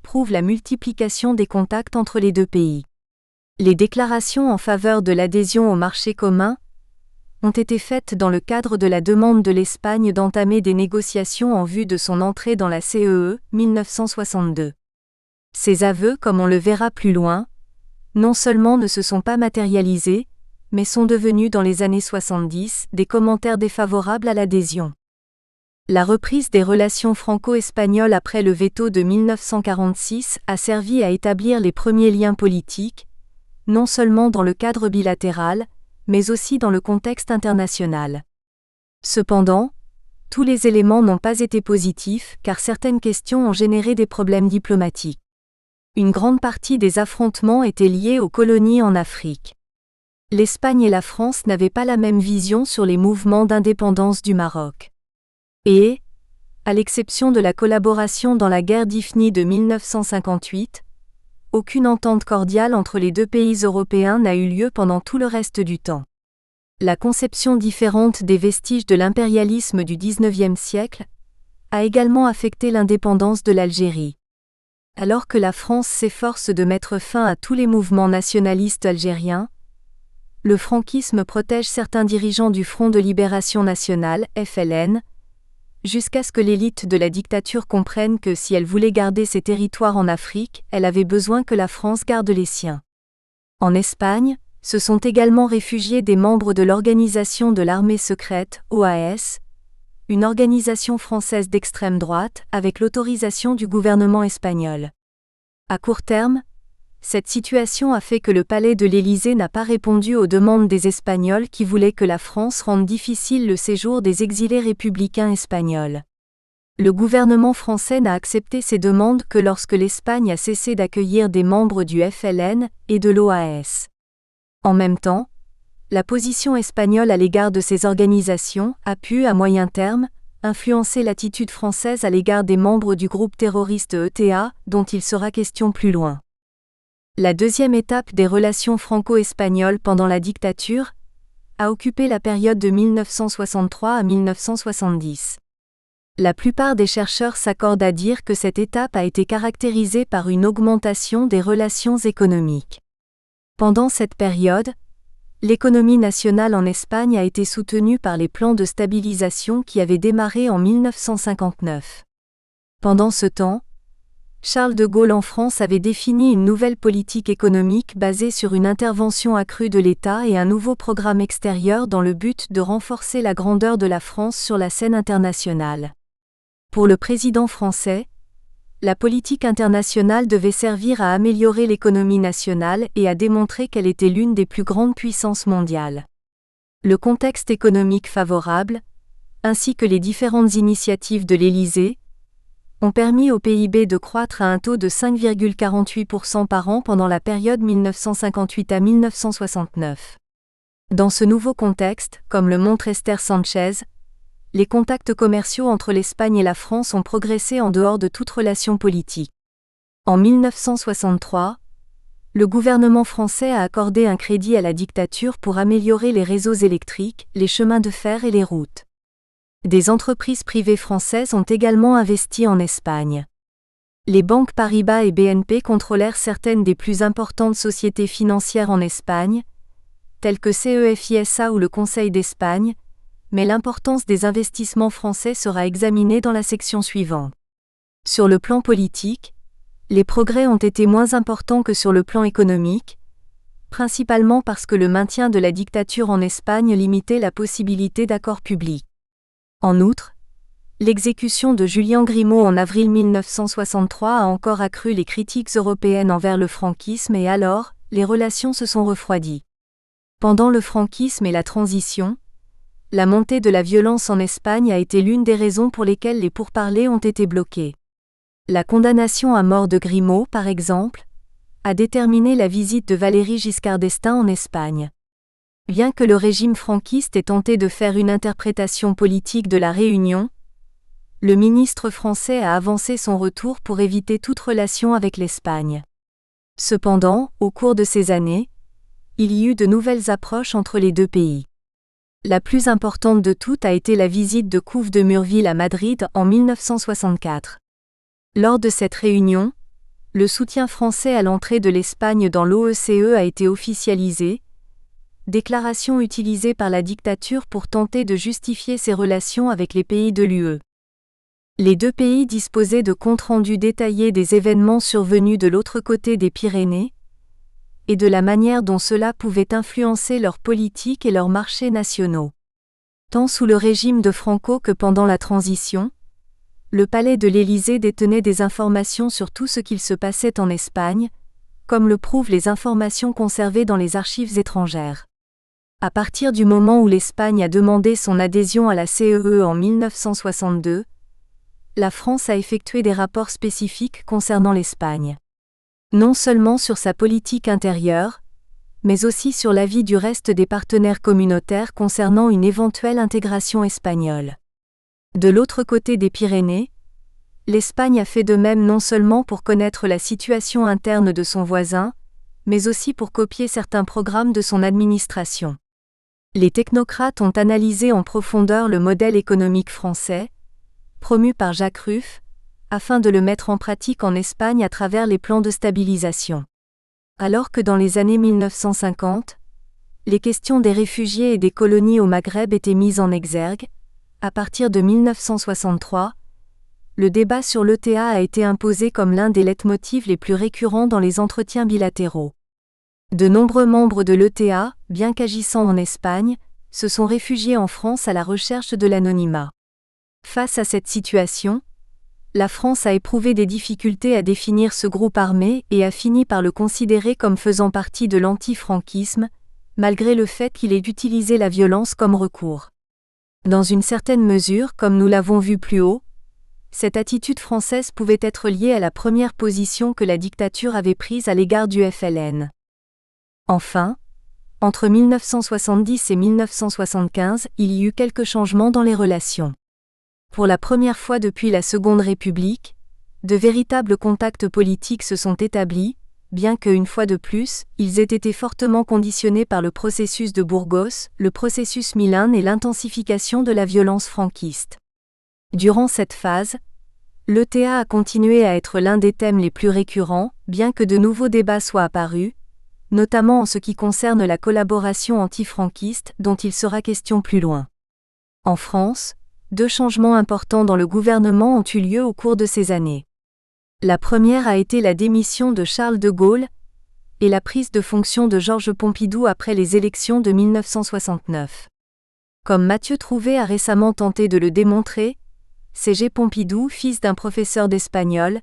prouvent la multiplication des contacts entre les deux pays. Les déclarations en faveur de l'adhésion au marché commun ont été faites dans le cadre de la demande de l'Espagne d'entamer des négociations en vue de son entrée dans la CEE, 1962. Ces aveux, comme on le verra plus loin, non seulement ne se sont pas matérialisés, mais sont devenus dans les années 70 des commentaires défavorables à l'adhésion. La reprise des relations franco-espagnoles après le veto de 1946 a servi à établir les premiers liens politiques, non seulement dans le cadre bilatéral, mais aussi dans le contexte international. Cependant, tous les éléments n'ont pas été positifs car certaines questions ont généré des problèmes diplomatiques. Une grande partie des affrontements étaient liés aux colonies en Afrique. L'Espagne et la France n'avaient pas la même vision sur les mouvements d'indépendance du Maroc. Et, à l'exception de la collaboration dans la guerre d'Ifni de 1958, aucune entente cordiale entre les deux pays européens n'a eu lieu pendant tout le reste du temps. La conception différente des vestiges de l'impérialisme du XIXe siècle a également affecté l'indépendance de l'Algérie. Alors que la France s'efforce de mettre fin à tous les mouvements nationalistes algériens, le franquisme protège certains dirigeants du Front de Libération Nationale, FLN, jusqu'à ce que l'élite de la dictature comprenne que si elle voulait garder ses territoires en Afrique, elle avait besoin que la France garde les siens. En Espagne, se sont également réfugiés des membres de l'organisation de l'armée secrète, OAS, une organisation française d'extrême droite, avec l'autorisation du gouvernement espagnol. À court terme, cette situation a fait que le Palais de l'Élysée n'a pas répondu aux demandes des Espagnols qui voulaient que la France rende difficile le séjour des exilés républicains espagnols. Le gouvernement français n'a accepté ces demandes que lorsque l'Espagne a cessé d'accueillir des membres du FLN et de l'OAS. En même temps, la position espagnole à l'égard de ces organisations a pu, à moyen terme, influencer l'attitude française à l'égard des membres du groupe terroriste ETA, dont il sera question plus loin. La deuxième étape des relations franco-espagnoles pendant la dictature a occupé la période de 1963 à 1970. La plupart des chercheurs s'accordent à dire que cette étape a été caractérisée par une augmentation des relations économiques. Pendant cette période, l'économie nationale en Espagne a été soutenue par les plans de stabilisation qui avaient démarré en 1959. Pendant ce temps, Charles de Gaulle en France avait défini une nouvelle politique économique basée sur une intervention accrue de l'État et un nouveau programme extérieur dans le but de renforcer la grandeur de la France sur la scène internationale. Pour le président français, la politique internationale devait servir à améliorer l'économie nationale et à démontrer qu'elle était l'une des plus grandes puissances mondiales. Le contexte économique favorable, ainsi que les différentes initiatives de l'Élysée, ont permis au PIB de croître à un taux de 5,48% par an pendant la période 1958 à 1969. Dans ce nouveau contexte, comme le montre Esther Sanchez, les contacts commerciaux entre l'Espagne et la France ont progressé en dehors de toute relation politique. En 1963, le gouvernement français a accordé un crédit à la dictature pour améliorer les réseaux électriques, les chemins de fer et les routes. Des entreprises privées françaises ont également investi en Espagne. Les banques Paribas et BNP contrôlèrent certaines des plus importantes sociétés financières en Espagne, telles que CEFISA ou le Conseil d'Espagne, mais l'importance des investissements français sera examinée dans la section suivante. Sur le plan politique, les progrès ont été moins importants que sur le plan économique, principalement parce que le maintien de la dictature en Espagne limitait la possibilité d'accords publics. En outre, l'exécution de Julian Grimau en avril 1963 a encore accru les critiques européennes envers le franquisme et alors, les relations se sont refroidies. Pendant le franquisme et la transition, la montée de la violence en Espagne a été l'une des raisons pour lesquelles les pourparlers ont été bloqués. La condamnation à mort de Grimau, par exemple, a déterminé la visite de Valéry Giscard d'Estaing en Espagne. Bien que le régime franquiste ait tenté de faire une interprétation politique de la réunion, le ministre français a avancé son retour pour éviter toute relation avec l'Espagne. Cependant, au cours de ces années, il y eut de nouvelles approches entre les deux pays. La plus importante de toutes a été la visite de Couve de Murville à Madrid en 1964. Lors de cette réunion, le soutien français à l'entrée de l'Espagne dans l'OECE a été officialisé, déclaration utilisée par la dictature pour tenter de justifier ses relations avec les pays de l'UE. Les deux pays disposaient de comptes rendus détaillés des événements survenus de l'autre côté des Pyrénées, et de la manière dont cela pouvait influencer leur politique et leurs marchés nationaux. Tant sous le régime de Franco que pendant la transition, le palais de l'Élysée détenait des informations sur tout ce qu'il se passait en Espagne, comme le prouvent les informations conservées dans les archives étrangères. À partir du moment où l'Espagne a demandé son adhésion à la CEE en 1962, la France a effectué des rapports spécifiques concernant l'Espagne. Non seulement sur sa politique intérieure, mais aussi sur l'avis du reste des partenaires communautaires concernant une éventuelle intégration espagnole. De l'autre côté des Pyrénées, l'Espagne a fait de même non seulement pour connaître la situation interne de son voisin, mais aussi pour copier certains programmes de son administration. Les technocrates ont analysé en profondeur le modèle économique français, promu par Jacques Rueff, afin de le mettre en pratique en Espagne à travers les plans de stabilisation. Alors que dans les années 1950, les questions des réfugiés et des colonies au Maghreb étaient mises en exergue, à partir de 1963, le débat sur l'ETA a été imposé comme l'un des leitmotifs les plus récurrents dans les entretiens bilatéraux. De nombreux membres de l'ETA, bien qu'agissant en Espagne, se sont réfugiés en France à la recherche de l'anonymat. Face à cette situation, la France a éprouvé des difficultés à définir ce groupe armé et a fini par le considérer comme faisant partie de l'anti-franquisme, malgré le fait qu'il ait utilisé la violence comme recours. Dans une certaine mesure, comme nous l'avons vu plus haut, cette attitude française pouvait être liée à la première position que la dictature avait prise à l'égard du FLN. Enfin, entre 1970 et 1975, il y eut quelques changements dans les relations. Pour la première fois depuis la Seconde République, de véritables contacts politiques se sont établis, bien que, une fois de plus, ils aient été fortement conditionnés par le processus de Burgos, le processus Milán et l'intensification de la violence franquiste. Durant cette phase, l'ETA a continué à être l'un des thèmes les plus récurrents, bien que de nouveaux débats soient apparus, notamment en ce qui concerne la collaboration antifranquiste dont il sera question plus loin. En France, deux changements importants dans le gouvernement ont eu lieu au cours de ces années. La première a été la démission de Charles de Gaulle et la prise de fonction de Georges Pompidou après les élections de 1969. Comme Mathieu Trouvé a récemment tenté de le démontrer, c'est G. Pompidou, fils d'un professeur d'espagnol,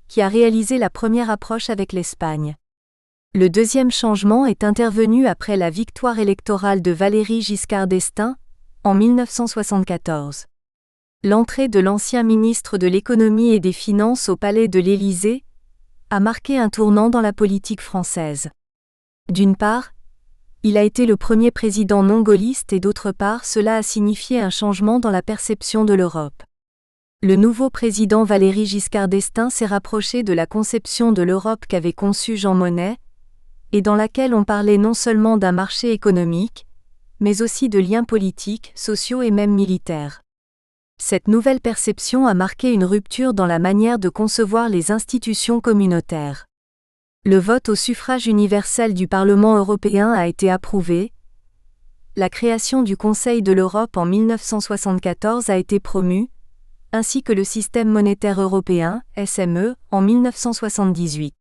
qui a réalisé la première approche avec l'Espagne. Le deuxième changement est intervenu après la victoire électorale de Valéry Giscard d'Estaing, en 1974. L'entrée de l'ancien ministre de l'Économie et des Finances au palais de l'Élysée a marqué un tournant dans la politique française. D'une part, il a été le premier président non gaulliste et d'autre part cela a signifié un changement dans la perception de l'Europe. Le nouveau président Valéry Giscard d'Estaing s'est rapproché de la conception de l'Europe qu'avait conçue Jean Monnet, et dans laquelle on parlait non seulement d'un marché économique, mais aussi de liens politiques, sociaux et même militaires. Cette nouvelle perception a marqué une rupture dans la manière de concevoir les institutions communautaires. Le vote au suffrage universel du Parlement européen a été approuvé. La création du Conseil de l'Europe en 1974 a été promue, ainsi que le système monétaire européen, SME, en 1978.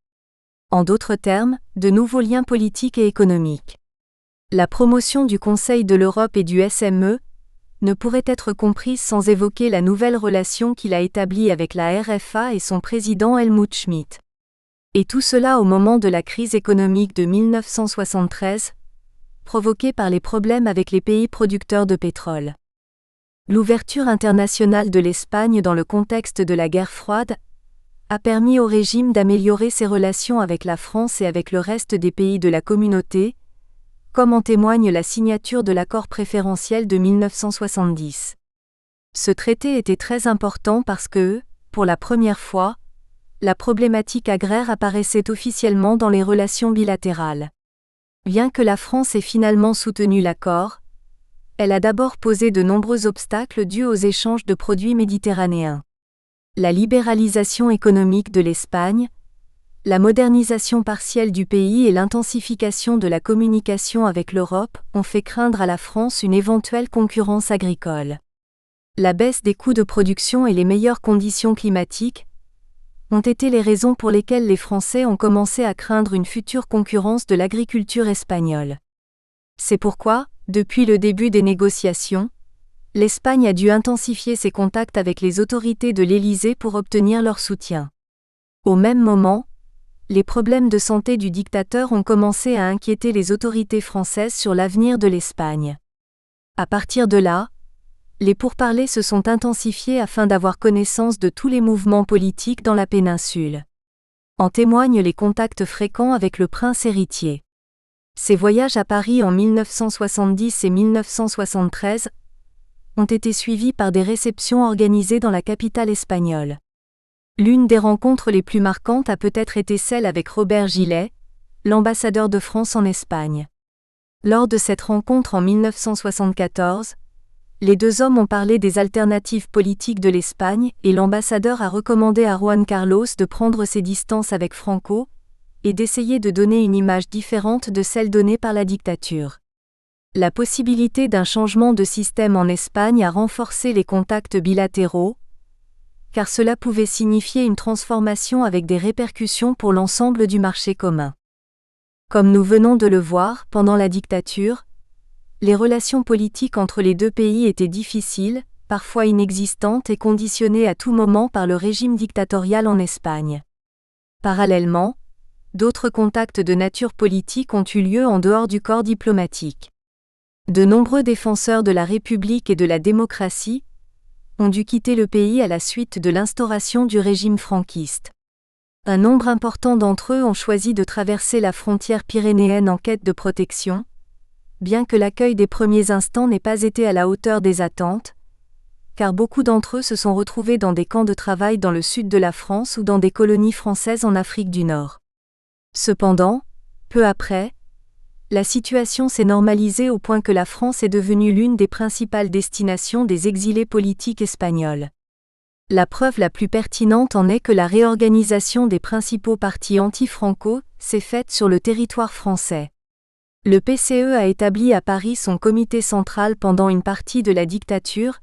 En d'autres termes, de nouveaux liens politiques et économiques. La promotion du Conseil de l'Europe et du SME ne pourrait être comprise sans évoquer la nouvelle relation qu'il a établie avec la RFA et son président Helmut Schmidt. Et tout cela au moment de la crise économique de 1973, provoquée par les problèmes avec les pays producteurs de pétrole. L'ouverture internationale de l'Espagne dans le contexte de la guerre froide a permis au régime d'améliorer ses relations avec la France et avec le reste des pays de la communauté, comme en témoigne la signature de l'accord préférentiel de 1970. Ce traité était très important parce que, pour la première fois, la problématique agraire apparaissait officiellement dans les relations bilatérales. Bien que la France ait finalement soutenu l'accord, elle a d'abord posé de nombreux obstacles dus aux échanges de produits méditerranéens. La libéralisation économique de l'Espagne, la modernisation partielle du pays et l'intensification de la communication avec l'Europe ont fait craindre à la France une éventuelle concurrence agricole. La baisse des coûts de production et les meilleures conditions climatiques ont été les raisons pour lesquelles les Français ont commencé à craindre une future concurrence de l'agriculture espagnole. C'est pourquoi, depuis le début des négociations, l'Espagne a dû intensifier ses contacts avec les autorités de l'Élysée pour obtenir leur soutien. Au même moment, les problèmes de santé du dictateur ont commencé à inquiéter les autorités françaises sur l'avenir de l'Espagne. À partir de là, les pourparlers se sont intensifiés afin d'avoir connaissance de tous les mouvements politiques dans la péninsule. En témoignent les contacts fréquents avec le prince héritier. Ses voyages à Paris en 1970 et 1973 ont été suivis par des réceptions organisées dans la capitale espagnole. L'une des rencontres les plus marquantes a peut-être été celle avec Robert Gillet, l'ambassadeur de France en Espagne. Lors de cette rencontre en 1974, les deux hommes ont parlé des alternatives politiques de l'Espagne et l'ambassadeur a recommandé à Juan Carlos de prendre ses distances avec Franco et d'essayer de donner une image différente de celle donnée par la dictature. La possibilité d'un changement de système en Espagne a renforcé les contacts bilatéraux, car cela pouvait signifier une transformation avec des répercussions pour l'ensemble du marché commun. Comme nous venons de le voir, pendant la dictature, les relations politiques entre les deux pays étaient difficiles, parfois inexistantes et conditionnées à tout moment par le régime dictatorial en Espagne. Parallèlement, d'autres contacts de nature politique ont eu lieu en dehors du corps diplomatique. De nombreux défenseurs de la République et de la démocratie ont dû quitter le pays à la suite de l'instauration du régime franquiste. Un nombre important d'entre eux ont choisi de traverser la frontière pyrénéenne en quête de protection, bien que l'accueil des premiers instants n'ait pas été à la hauteur des attentes, car beaucoup d'entre eux se sont retrouvés dans des camps de travail dans le sud de la France ou dans des colonies françaises en Afrique du Nord. Cependant, peu après, la situation s'est normalisée au point que la France est devenue l'une des principales destinations des exilés politiques espagnols. La preuve la plus pertinente en est que la réorganisation des principaux partis anti-Franco s'est faite sur le territoire français. Le PCE a établi à Paris son comité central pendant une partie de la dictature,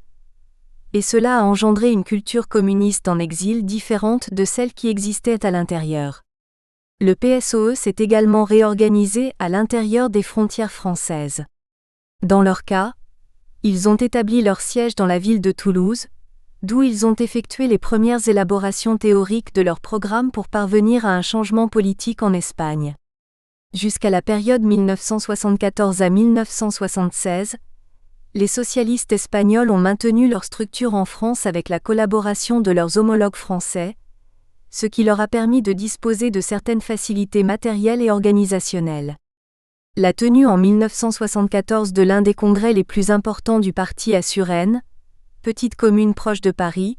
et cela a engendré une culture communiste en exil différente de celle qui existait à l'intérieur. Le PSOE s'est également réorganisé à l'intérieur des frontières françaises. Dans leur cas, ils ont établi leur siège dans la ville de Toulouse, d'où ils ont effectué les premières élaborations théoriques de leur programme pour parvenir à un changement politique en Espagne. Jusqu'à la période 1974 à 1976, les socialistes espagnols ont maintenu leur structure en France avec la collaboration de leurs homologues français, ce qui leur a permis de disposer de certaines facilités matérielles et organisationnelles. La tenue en 1974 de l'un des congrès les plus importants du parti à Suresnes, petite commune proche de Paris,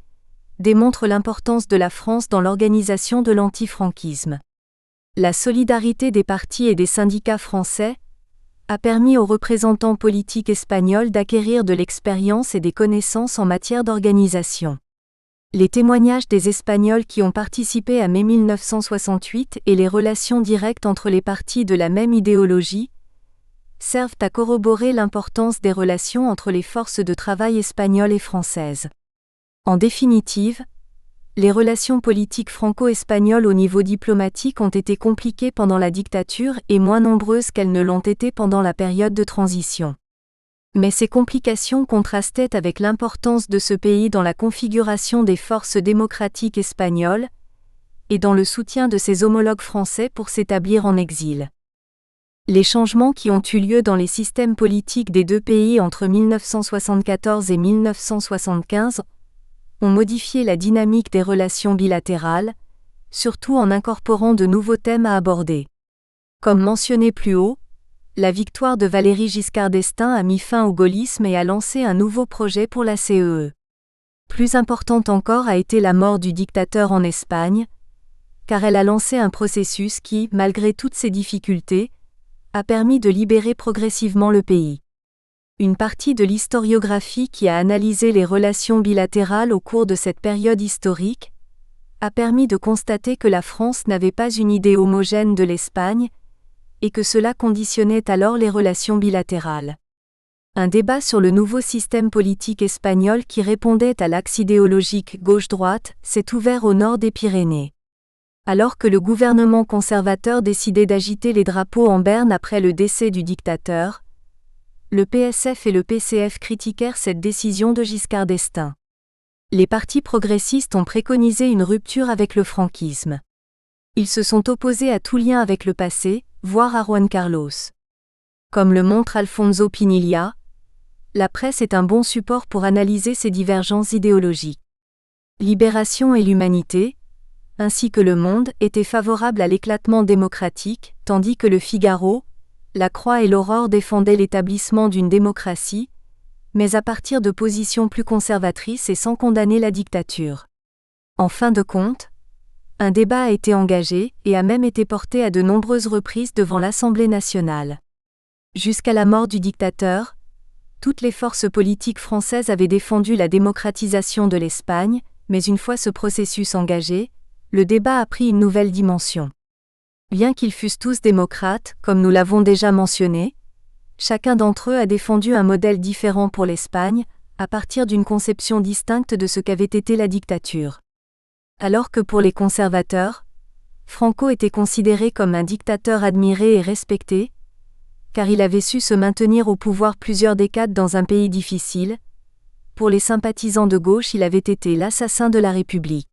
démontre l'importance de la France dans l'organisation de l'antifranquisme. La solidarité des partis et des syndicats français a permis aux représentants politiques espagnols d'acquérir de l'expérience et des connaissances en matière d'organisation. Les témoignages des Espagnols qui ont participé à mai 1968 et les relations directes entre les partis de la même idéologie servent à corroborer l'importance des relations entre les forces de travail espagnoles et françaises. En définitive, Les relations politiques franco-espagnoles au niveau diplomatique ont été compliquées pendant la dictature et moins nombreuses qu'elles ne l'ont été pendant la période de transition. Mais ces complications contrastaient avec l'importance de ce pays dans la configuration des forces démocratiques espagnoles et dans le soutien de ses homologues français pour s'établir en exil. Les changements qui ont eu lieu dans les systèmes politiques des deux pays entre 1974 et 1975 ont modifié la dynamique des relations bilatérales, surtout en incorporant de nouveaux thèmes à aborder. Comme mentionné plus haut, la victoire de Valéry Giscard d'Estaing a mis fin au gaullisme et a lancé un nouveau projet pour la CEE. Plus importante encore a été la mort du dictateur en Espagne, car elle a lancé un processus qui, malgré toutes ses difficultés, a permis de libérer progressivement le pays. Une partie de l'historiographie qui a analysé les relations bilatérales au cours de cette période historique a permis de constater que la France n'avait pas une idée homogène de l'Espagne et que cela conditionnait alors les relations bilatérales. Un débat sur le nouveau système politique espagnol qui répondait à l'axe idéologique gauche-droite s'est ouvert au nord des Pyrénées. Alors que le gouvernement conservateur décidait d'agiter les drapeaux en berne après le décès du dictateur, le PSF et le PCF critiquèrent cette décision de Giscard d'Estaing. Les partis progressistes ont préconisé une rupture avec le franquisme. Ils se sont opposés à tout lien avec le passé, voire à Juan Carlos. Comme le montre Alfonso Pinilla, la presse est un bon support pour analyser ces divergences idéologiques. Libération et l'Humanité, ainsi que Le Monde, étaient favorables à l'éclatement démocratique, tandis que Le Figaro, La Croix et l'Aurore défendaient l'établissement d'une démocratie, mais à partir de positions plus conservatrices et sans condamner la dictature. En fin de compte, un débat a été engagé et a même été porté à de nombreuses reprises devant l'Assemblée nationale. Jusqu'à la mort du dictateur, toutes les forces politiques françaises avaient défendu la démocratisation de l'Espagne, mais une fois ce processus engagé, le débat a pris une nouvelle dimension. Bien qu'ils fussent tous démocrates, comme nous l'avons déjà mentionné, chacun d'entre eux a défendu un modèle différent pour l'Espagne, à partir d'une conception distincte de ce qu'avait été la dictature. Alors que pour les conservateurs, Franco était considéré comme un dictateur admiré et respecté, car il avait su se maintenir au pouvoir plusieurs décades dans un pays difficile, pour les sympathisants de gauche il avait été l'assassin de la République.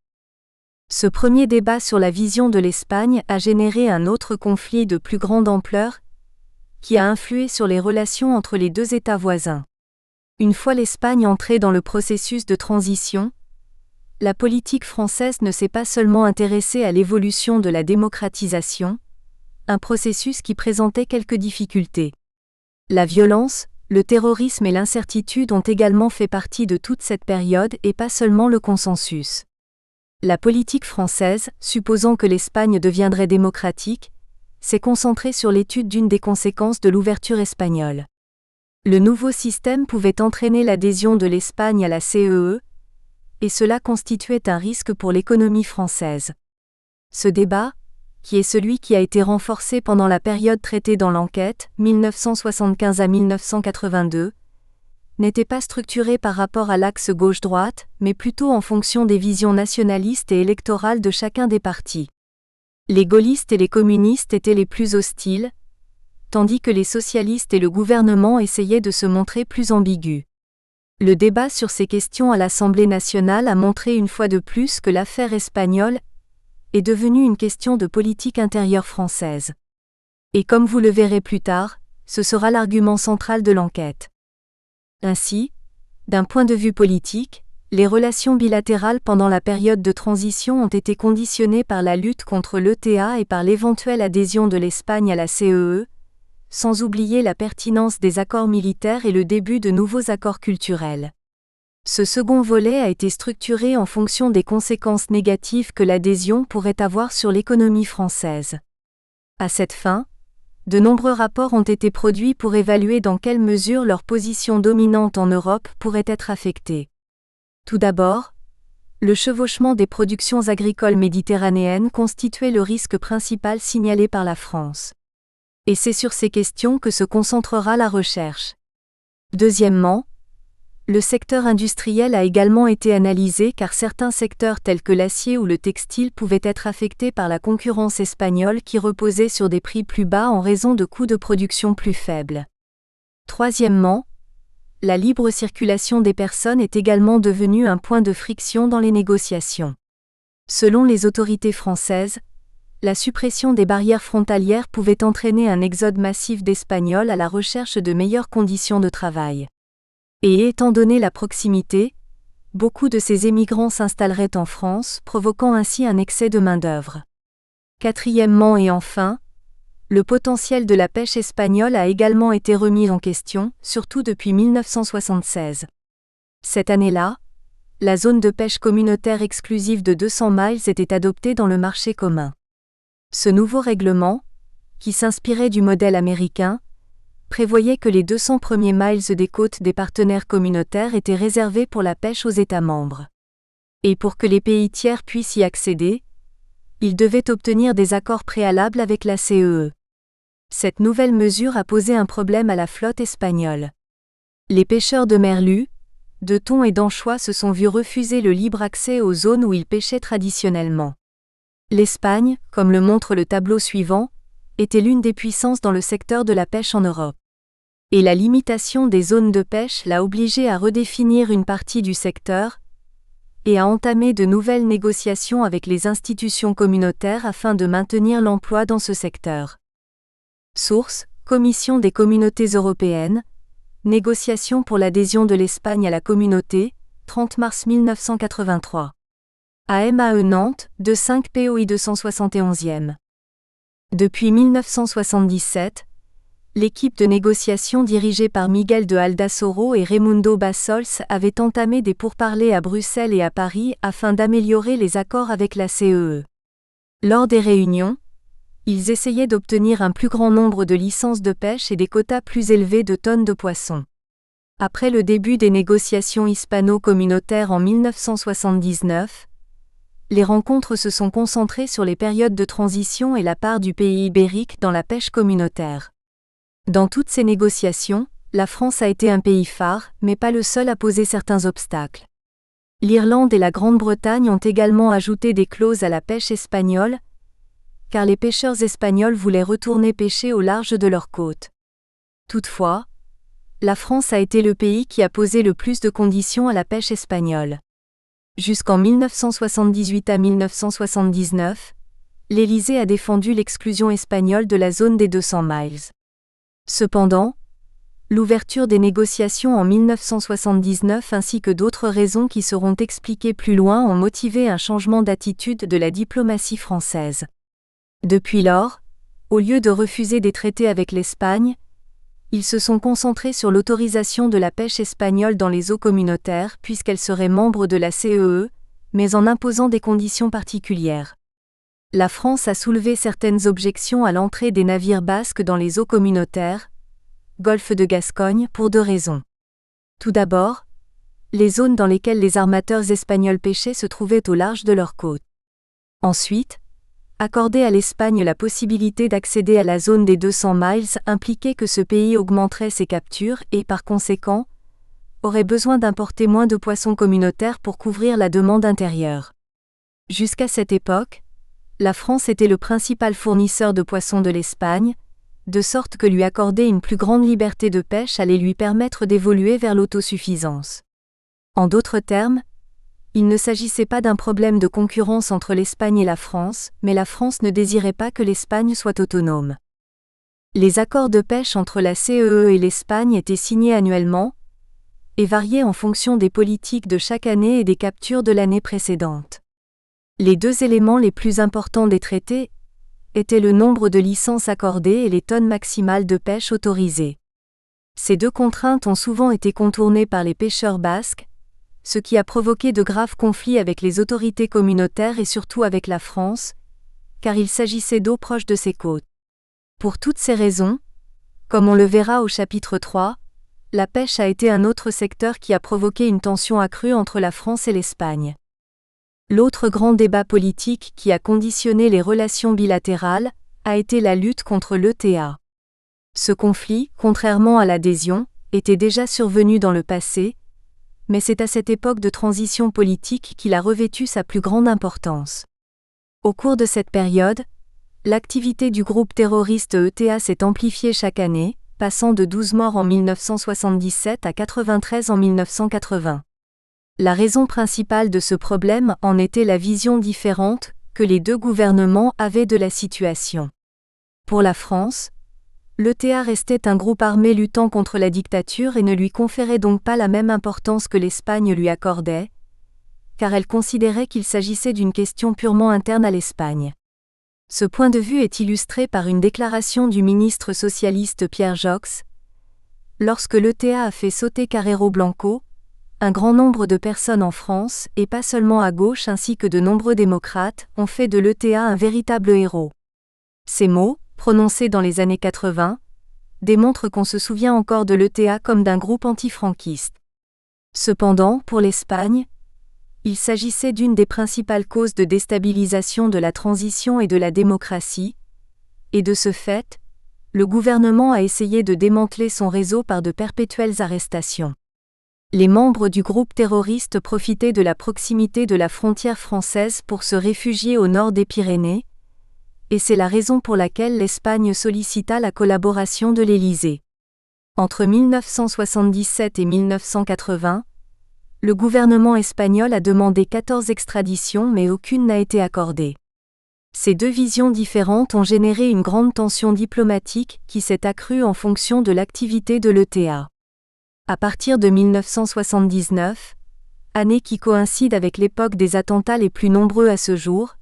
Ce premier débat sur la vision de l'Espagne a généré un autre conflit de plus grande ampleur, qui a influé sur les relations entre les deux États voisins. Une fois l'Espagne entrée dans le processus de transition, la politique française ne s'est pas seulement intéressée à l'évolution de la démocratisation, un processus qui présentait quelques difficultés. La violence, le terrorisme et l'incertitude ont également fait partie de toute cette période et pas seulement le consensus. La politique française, supposant que l'Espagne deviendrait démocratique, s'est concentrée sur l'étude d'une des conséquences de l'ouverture espagnole. Le nouveau système pouvait entraîner l'adhésion de l'Espagne à la CEE, et cela constituait un risque pour l'économie française. Ce débat, qui est celui qui a été renforcé pendant la période traitée dans l'enquête, 1975 à 1982, n'était pas structuré par rapport à l'axe gauche-droite, mais plutôt en fonction des visions nationalistes et électorales de chacun des partis. Les gaullistes et les communistes étaient les plus hostiles, tandis que les socialistes et le gouvernement essayaient de se montrer plus ambigus. Le débat sur ces questions à l'Assemblée nationale a montré une fois de plus que l'affaire espagnole est devenue une question de politique intérieure française. Et comme vous le verrez plus tard, ce sera l'argument central de l'enquête. Ainsi, d'un point de vue politique, les relations bilatérales pendant la période de transition ont été conditionnées par la lutte contre l'ETA et par l'éventuelle adhésion de l'Espagne à la CEE, sans oublier la pertinence des accords militaires et le début de nouveaux accords culturels. Ce second volet a été structuré en fonction des conséquences négatives que l'adhésion pourrait avoir sur l'économie française. À cette fin, de nombreux rapports ont été produits pour évaluer dans quelle mesure leur position dominante en Europe pourrait être affectée. Tout d'abord, le chevauchement des productions agricoles méditerranéennes constituait le risque principal signalé par la France. Et c'est sur ces questions que se concentrera la recherche. Deuxièmement, Le secteur industriel a également été analysé car certains secteurs tels que l'acier ou le textile pouvaient être affectés par la concurrence espagnole qui reposait sur des prix plus bas en raison de coûts de production plus faibles. Troisièmement, la libre circulation des personnes est également devenue un point de friction dans les négociations. Selon les autorités françaises, la suppression des barrières frontalières pouvait entraîner un exode massif d'Espagnols à la recherche de meilleures conditions de travail. Et étant donné la proximité, beaucoup de ces émigrants s'installeraient en France, provoquant ainsi un excès de main-d'œuvre. Quatrièmement et enfin, le potentiel de la pêche espagnole a également été remis en question, surtout depuis 1976. Cette année-là, la zone de pêche communautaire exclusive de 200 miles était adoptée dans le marché commun. Ce nouveau règlement, qui s'inspirait du modèle américain, prévoyait que les 200 premiers miles des côtes des partenaires communautaires étaient réservés pour la pêche aux États membres. Et pour que les pays tiers puissent y accéder, ils devaient obtenir des accords préalables avec la CEE. Cette nouvelle mesure a posé un problème à la flotte espagnole. Les pêcheurs de merlu, de thon et d'anchois se sont vus refuser le libre accès aux zones où ils pêchaient traditionnellement. L'Espagne, comme le montre le tableau suivant, était l'une des puissances dans le secteur de la pêche en Europe. Et la limitation des zones de pêche l'a obligé à redéfinir une partie du secteur et à entamer de nouvelles négociations avec les institutions communautaires afin de maintenir l'emploi dans ce secteur. Source: Commission des communautés européennes, négociations pour l'adhésion de l'Espagne à la communauté, 30 mars 1983. AMAE Nantes, 25 POI 271e. Depuis 1977, l'équipe de négociation dirigée par Miguel de Aldasoro et Raimundo Bassols avait entamé des pourparlers à Bruxelles et à Paris afin d'améliorer les accords avec la CEE. Lors des réunions, ils essayaient d'obtenir un plus grand nombre de licences de pêche et des quotas plus élevés de tonnes de poissons. Après le début des négociations hispano-communautaires en 1979, les rencontres se sont concentrées sur les périodes de transition et la part du pays ibérique dans la pêche communautaire. Dans toutes ces négociations, la France a été un pays phare, mais pas le seul à poser certains obstacles. L'Irlande et la Grande-Bretagne ont également ajouté des clauses à la pêche espagnole, car les pêcheurs espagnols voulaient retourner pêcher au large de leurs côtes. Toutefois, la France a été le pays qui a posé le plus de conditions à la pêche espagnole. Jusqu'en 1978 à 1979, l'Élysée a défendu l'exclusion espagnole de la zone des 200 miles. Cependant, l'ouverture des négociations en 1979 ainsi que d'autres raisons qui seront expliquées plus loin ont motivé un changement d'attitude de la diplomatie française. Depuis lors, au lieu de refuser des traités avec l'Espagne, ils se sont concentrés sur l'autorisation de la pêche espagnole dans les eaux communautaires puisqu'elle serait membre de la CEE, mais en imposant des conditions particulières. La France a soulevé certaines objections à l'entrée des navires basques dans les eaux communautaires, golfe de Gascogne, pour deux raisons. Tout d'abord, les zones dans lesquelles les armateurs espagnols pêchaient se trouvaient au large de leurs côtes. Ensuite, accorder à l'Espagne la possibilité d'accéder à la zone des 200 miles impliquait que ce pays augmenterait ses captures et, par conséquent, aurait besoin d'importer moins de poissons communautaires pour couvrir la demande intérieure. Jusqu'à cette époque, la France était le principal fournisseur de poissons de l'Espagne, de sorte que lui accorder une plus grande liberté de pêche allait lui permettre d'évoluer vers l'autosuffisance. En d'autres termes, il ne s'agissait pas d'un problème de concurrence entre l'Espagne et la France, mais la France ne désirait pas que l'Espagne soit autonome. Les accords de pêche entre la CEE et l'Espagne étaient signés annuellement et variaient en fonction des politiques de chaque année et des captures de l'année précédente. Les deux éléments les plus importants des traités étaient le nombre de licences accordées et les tonnes maximales de pêche autorisées. Ces deux contraintes ont souvent été contournées par les pêcheurs basques, ce qui a provoqué de graves conflits avec les autorités communautaires et surtout avec la France, car il s'agissait d'eaux proches de ses côtes. Pour toutes ces raisons, comme on le verra au chapitre 3, la pêche a été un autre secteur qui a provoqué une tension accrue entre la France et l'Espagne. L'autre grand débat politique qui a conditionné les relations bilatérales a été la lutte contre l'ETA. Ce conflit, contrairement à l'adhésion, était déjà survenu dans le passé, mais c'est à cette époque de transition politique qu'il a revêtu sa plus grande importance. Au cours de cette période, l'activité du groupe terroriste ETA s'est amplifiée chaque année, passant de 12 morts en 1977 à 93 en 1980. La raison principale de ce problème en était la vision différente que les deux gouvernements avaient de la situation. Pour la France, l'ETA restait un groupe armé luttant contre la dictature et ne lui conférait donc pas la même importance que l'Espagne lui accordait, car elle considérait qu'il s'agissait d'une question purement interne à l'Espagne. Ce point de vue est illustré par une déclaration du ministre socialiste Pierre Joxe. Lorsque l'ETA a fait sauter Carrero Blanco, un grand nombre de personnes en France, et pas seulement à gauche ainsi que de nombreux démocrates, ont fait de l'ETA un véritable héros. Ces mots, prononcés dans les années 80, démontrent qu'on se souvient encore de l'ETA comme d'un groupe anti-franquiste. Cependant, pour l'Espagne, il s'agissait d'une des principales causes de déstabilisation de la transition et de la démocratie, et de ce fait, le gouvernement a essayé de démanteler son réseau par de perpétuelles arrestations. Les membres du groupe terroriste profitaient de la proximité de la frontière française pour se réfugier au nord des Pyrénées, et c'est la raison pour laquelle l'Espagne sollicita la collaboration de l'Élysée. Entre 1977 et 1980, le gouvernement espagnol a demandé 14 extraditions mais aucune n'a été accordée. Ces deux visions différentes ont généré une grande tension diplomatique qui s'est accrue en fonction de l'activité de l'ETA. À partir de 1979, année qui coïncide avec l'époque des attentats les plus nombreux à ce jour,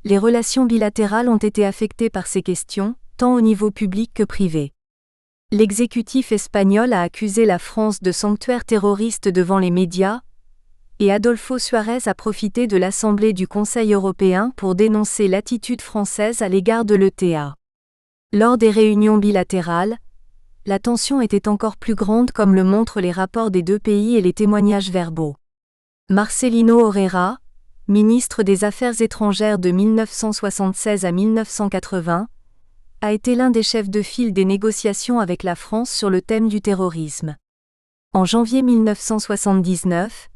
les relations bilatérales ont été affectées par ces questions, tant au niveau public que privé. L'exécutif espagnol a accusé la France de sanctuaire terroriste devant les médias, et Adolfo Suárez a profité de l'Assemblée du Conseil européen pour dénoncer l'attitude française à l'égard de l'ETA. Lors des réunions bilatérales, la tension était encore plus grande comme le montrent les rapports des deux pays et les témoignages verbaux. Marcelino Herrera, ministre des Affaires étrangères de 1976 à 1980, a été l'un des chefs de file des négociations avec la France sur le thème du terrorisme. En janvier 1979,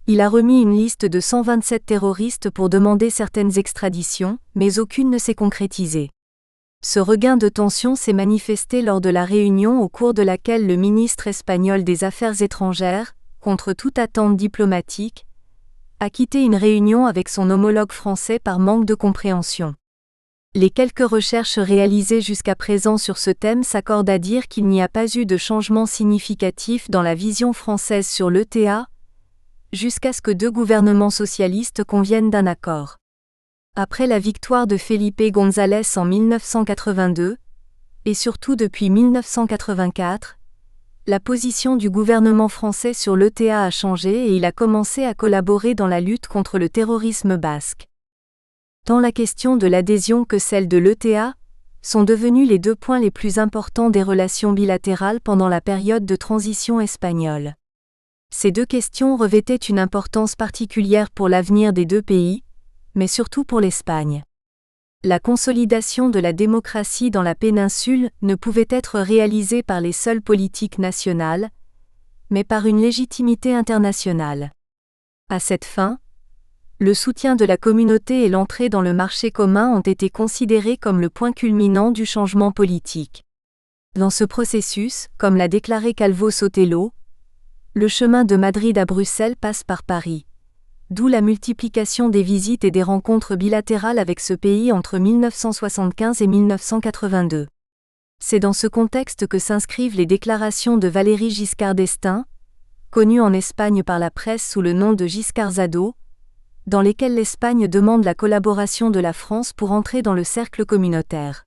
il a remis une liste de 127 terroristes pour demander certaines extraditions, mais aucune ne s'est concrétisée. Ce regain de tension s'est manifesté lors de la réunion au cours de laquelle le ministre espagnol des Affaires étrangères, contre toute attente diplomatique, a quitté une réunion avec son homologue français par manque de compréhension. Les quelques recherches réalisées jusqu'à présent sur ce thème s'accordent à dire qu'il n'y a pas eu de changement significatif dans la vision française sur l'ETA, jusqu'à ce que deux gouvernements socialistes conviennent d'un accord. Après la victoire de Felipe González en 1982, et surtout depuis 1984, la position du gouvernement français sur l'ETA a changé et il a commencé à collaborer dans la lutte contre le terrorisme basque. Tant la question de l'adhésion que celle de l'ETA sont devenus les deux points les plus importants des relations bilatérales pendant la période de transition espagnole. Ces deux questions revêtaient une importance particulière pour l'avenir des deux pays, mais surtout pour l'Espagne. La consolidation de la démocratie dans la péninsule ne pouvait être réalisée par les seules politiques nationales, mais par une légitimité internationale. À cette fin, le soutien de la communauté et l'entrée dans le marché commun ont été considérés comme le point culminant du changement politique. Dans ce processus, comme l'a déclaré Calvo Sotelo, le chemin de Madrid à Bruxelles passe par Paris. D'où la multiplication des visites et des rencontres bilatérales avec ce pays entre 1975 et 1982. C'est dans ce contexte que s'inscrivent les déclarations de Valéry Giscard d'Estaing, connu en Espagne par la presse sous le nom de Giscarzado, dans lesquelles l'Espagne demande la collaboration de la France pour entrer dans le cercle communautaire.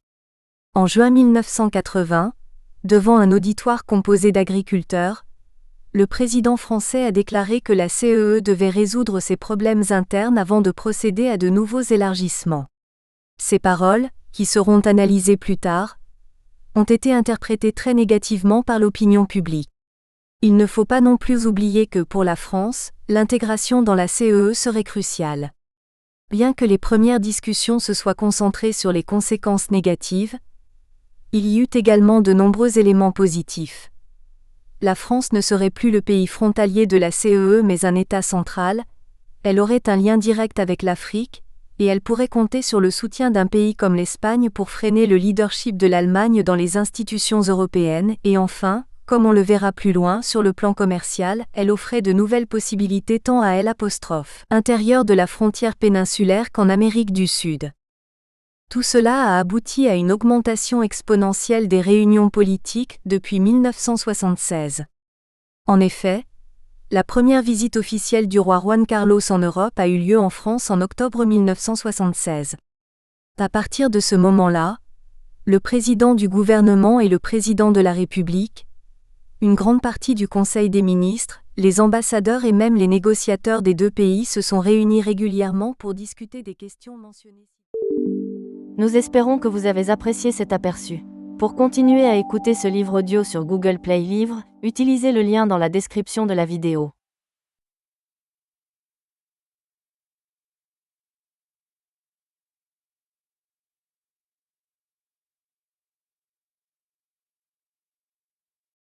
En juin 1980, devant un auditoire composé d'agriculteurs, le président français a déclaré que la CEE devait résoudre ses problèmes internes avant de procéder à de nouveaux élargissements. Ces paroles, qui seront analysées plus tard, ont été interprétées très négativement par l'opinion publique. Il ne faut pas non plus oublier que, pour la France, l'intégration dans la CEE serait cruciale. Bien que les premières discussions se soient concentrées sur les conséquences négatives, il y eut également de nombreux éléments positifs. la France ne serait plus le pays frontalier de la CEE mais un État central, elle aurait un lien direct avec l'Afrique, et elle pourrait compter sur le soutien d'un pays comme l'Espagne pour freiner le leadership de l'Allemagne dans les institutions européennes, et enfin, comme on le verra plus loin sur le plan commercial, elle offrait de nouvelles possibilités tant à l'intérieur de la frontière péninsulaire qu'en Amérique du Sud. Tout cela a abouti à une augmentation exponentielle des réunions politiques depuis 1976. En effet, la première visite officielle du roi Juan Carlos en Europe a eu lieu en France en octobre 1976. À partir de ce moment-là, le président du gouvernement et le président de la République, une grande partie du Conseil des ministres, les ambassadeurs et même les négociateurs des deux pays se sont réunis régulièrement pour discuter des questions mentionnées. Nous espérons que vous avez apprécié cet aperçu. Pour continuer à écouter ce livre audio sur Google Play Livres, utilisez le lien dans la description de la vidéo.